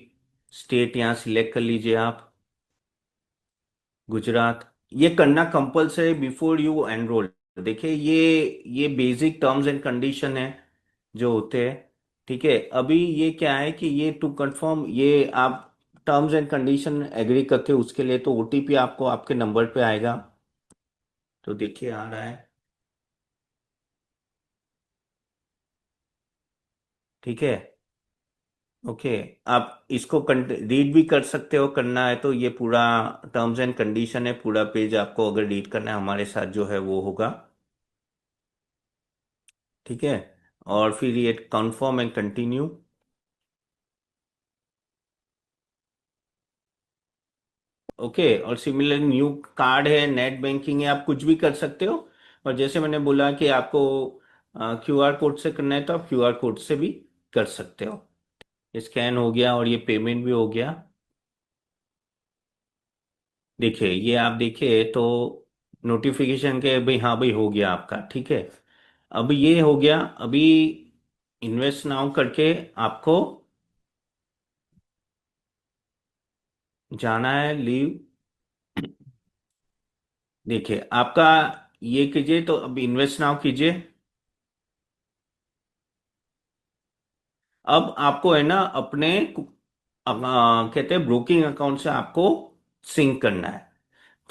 स्टेट यहाँ सिलेक्ट कर लीजिए आप, गुजरात। ये करना कंपलसरी बिफोर यू एनरोल। देखिए ये बेसिक टर्म्स एंड कंडीशन है जो होते हैं। ठीक है, अभी ये क्या है कि ये टू कंफर्म, ये आप टर्म्स एंड कंडीशन एग्री करते हो उसके लिए तो ओटीपी आपको आपके नंबर पे आएगा। तो देखिए आ रहा है। ठीक है। ओके, आप इसको रीड भी कर सकते हो, करना है तो ये पूरा टर्म्स एंड कंडीशन है, पूरा पेज आपको अगर रीड करना है हमारे साथ जो है वो होगा। ठीक है, और फिर ये कंफर्म एंड कंटिन्यू। ओके, और सिमिलर न्यू कार्ड है, नेट बैंकिंग है, आप कुछ भी कर सकते हो। और जैसे मैंने बोला कि आपको क्यूआर कोड से करना है तो आप क्यूआर कोड से भी कर सकते हो। स्कैन हो गया और ये पेमेंट भी हो गया। देखिए ये आप देखिए तो नोटिफिकेशन के भाई, हाँ भाई हो गया आपका। ठीक है, अब ये हो गया। अभी इन्वेस्ट नाउ करके आपको जाना है लीव। देखिए आपका ये कीजिए, तो अब इन्वेस्ट नाउ कीजिए। अब आपको है ना अपने कहते हैं ब्रोकिंग अकाउंट से आपको सिंक करना है।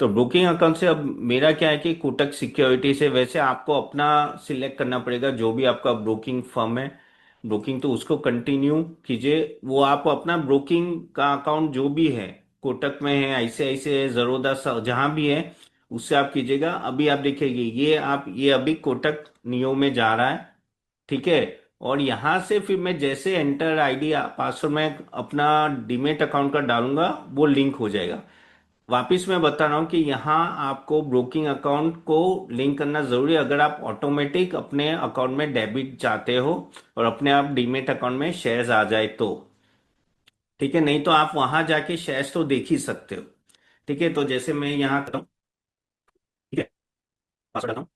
तो ब्रोकिंग अकाउंट से अब मेरा क्या है कि कोटक सिक्योरिटी से, वैसे आपको अपना सिलेक्ट करना पड़ेगा जो भी आपका ब्रोकिंग फर्म है। ब्रोकिंग तो उसको कंटिन्यू कीजिए, वो आप अपना ब्रोकिंग का अकाउंट जो भी है, कोटक में है, आईसीआईसीआई है, जरोदा जहां भी है उससे आप कीजिएगा। अभी आप देखिए ये अभी कोटक नियो में जा रहा है। ठीक है, और यहां से फिर मैं जैसे एंटर आईडी पासवर्ड मैं अपना डीमेट अकाउंट का डालूंगा वो लिंक हो जाएगा। वापिस मैं बता रहा हूँ कि यहाँ आपको ब्रोकिंग अकाउंट को लिंक करना जरूरी है अगर आप ऑटोमेटिक अपने अकाउंट में डेबिट चाहते हो और अपने आप डीमेट अकाउंट में शेयर्स आ जाए तो। ठीक है, नहीं तो आप वहां जाके शेयर्स तो देख ही सकते हो। ठीक है, तो जैसे मैं यहाँ करता हूँ। ठीक है, पासवर्ड डालता हूँ।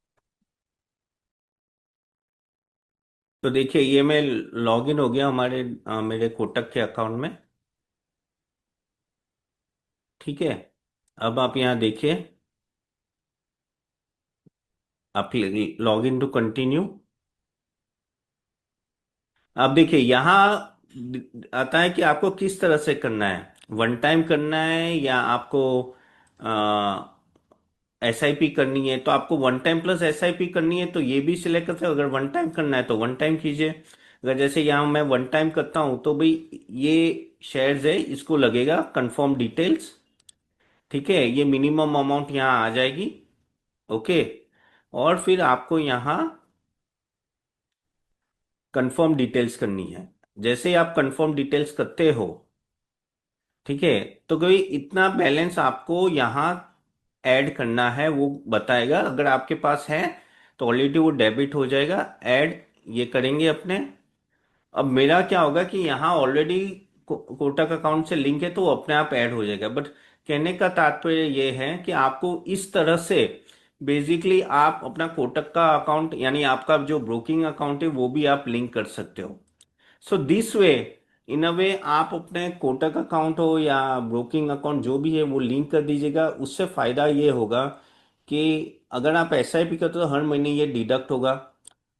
तो देखिए ये मैं लॉग इन हो गया मेरे कोटक के अकाउंट में। ठीक है, अब आप यहाँ देखिए, आप लॉग इन टू कंटिन्यू। अब देखिए यहाँ आता है कि आपको किस तरह से करना है, वन टाइम करना है या आपको एसआईपी करनी है। तो आपको वन टाइम प्लस एसआईपी करनी है तो ये भी सिलेक्ट करते हो, अगर वन टाइम करना है तो वन टाइम कीजिए। अगर जैसे यहाँ मैं वन टाइम करता हूँ तो भाई ये शेयर्स है, इसको लगेगा कंफर्म डिटेल्स। ठीक है, ये मिनिमम अमाउंट यहाँ आ जाएगी। ओके, और फिर आपको यहाँ कंफर्म डिटेल्स करनी है। जैसे ही आप कंफर्म डिटेल्स करते हो, ठीक है, तो कोई इतना बैलेंस आपको यहाँ ऐड करना है वो बताएगा। अगर आपके पास है तो ऑलरेडी वो डेबिट हो जाएगा, ऐड ये करेंगे अपने। अब मेरा क्या होगा कि यहाँ ऑलरेडी कोटक अकाउंट से लिंक है तो वो अपने आप ऐड हो जाएगा। बट कहने का तात्पर्य ये है कि आपको इस तरह से बेसिकली आप अपना कोटक का अकाउंट यानी आपका जो ब्रोकिंग अकाउंट है वो भी आप लिंक कर सकते हो। सो दिस वे, इन अ वे आप अपने कोटक अकाउंट हो या ब्रोकिंग अकाउंट जो भी है वो लिंक कर दीजिएगा। उससे फायदा ये होगा कि अगर आप एसआईपी करते हो तो हर महीने ये डिडक्ट होगा,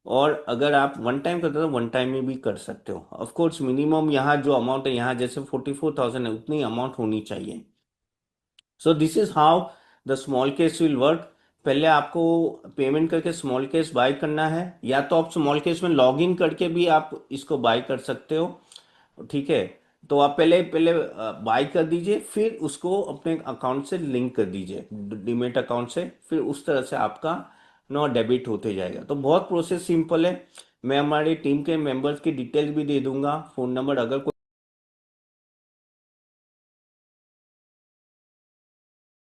और अगर आप वन टाइम करते हो तो वन टाइम में भी कर सकते हो। ऑफ कोर्स मिनिमम यहाँ जो अमाउंट है, यहाँ जैसे 44,000 है उतनी अमाउंट होनी चाहिए। So this is how the small case will work. पहले आपको पेमेंट करके स्मॉल केस बाय करना है, या तो आप स्मॉल केस में लॉग इन करके भी आप इसको बाय कर सकते हो। ठीक है, तो आप पहले पहले बाय कर दीजिए, फिर उसको अपने अकाउंट से लिंक कर दीजिए डीमेट अकाउंट से, फिर उस तरह से आपका नो डेबिट होते जाएगा। तो बहुत प्रोसेस सिंपल है। मैं हमारी टीम के मेंबर्स की डिटेल भी दे दूंगा, फोन नंबर, अगर कोई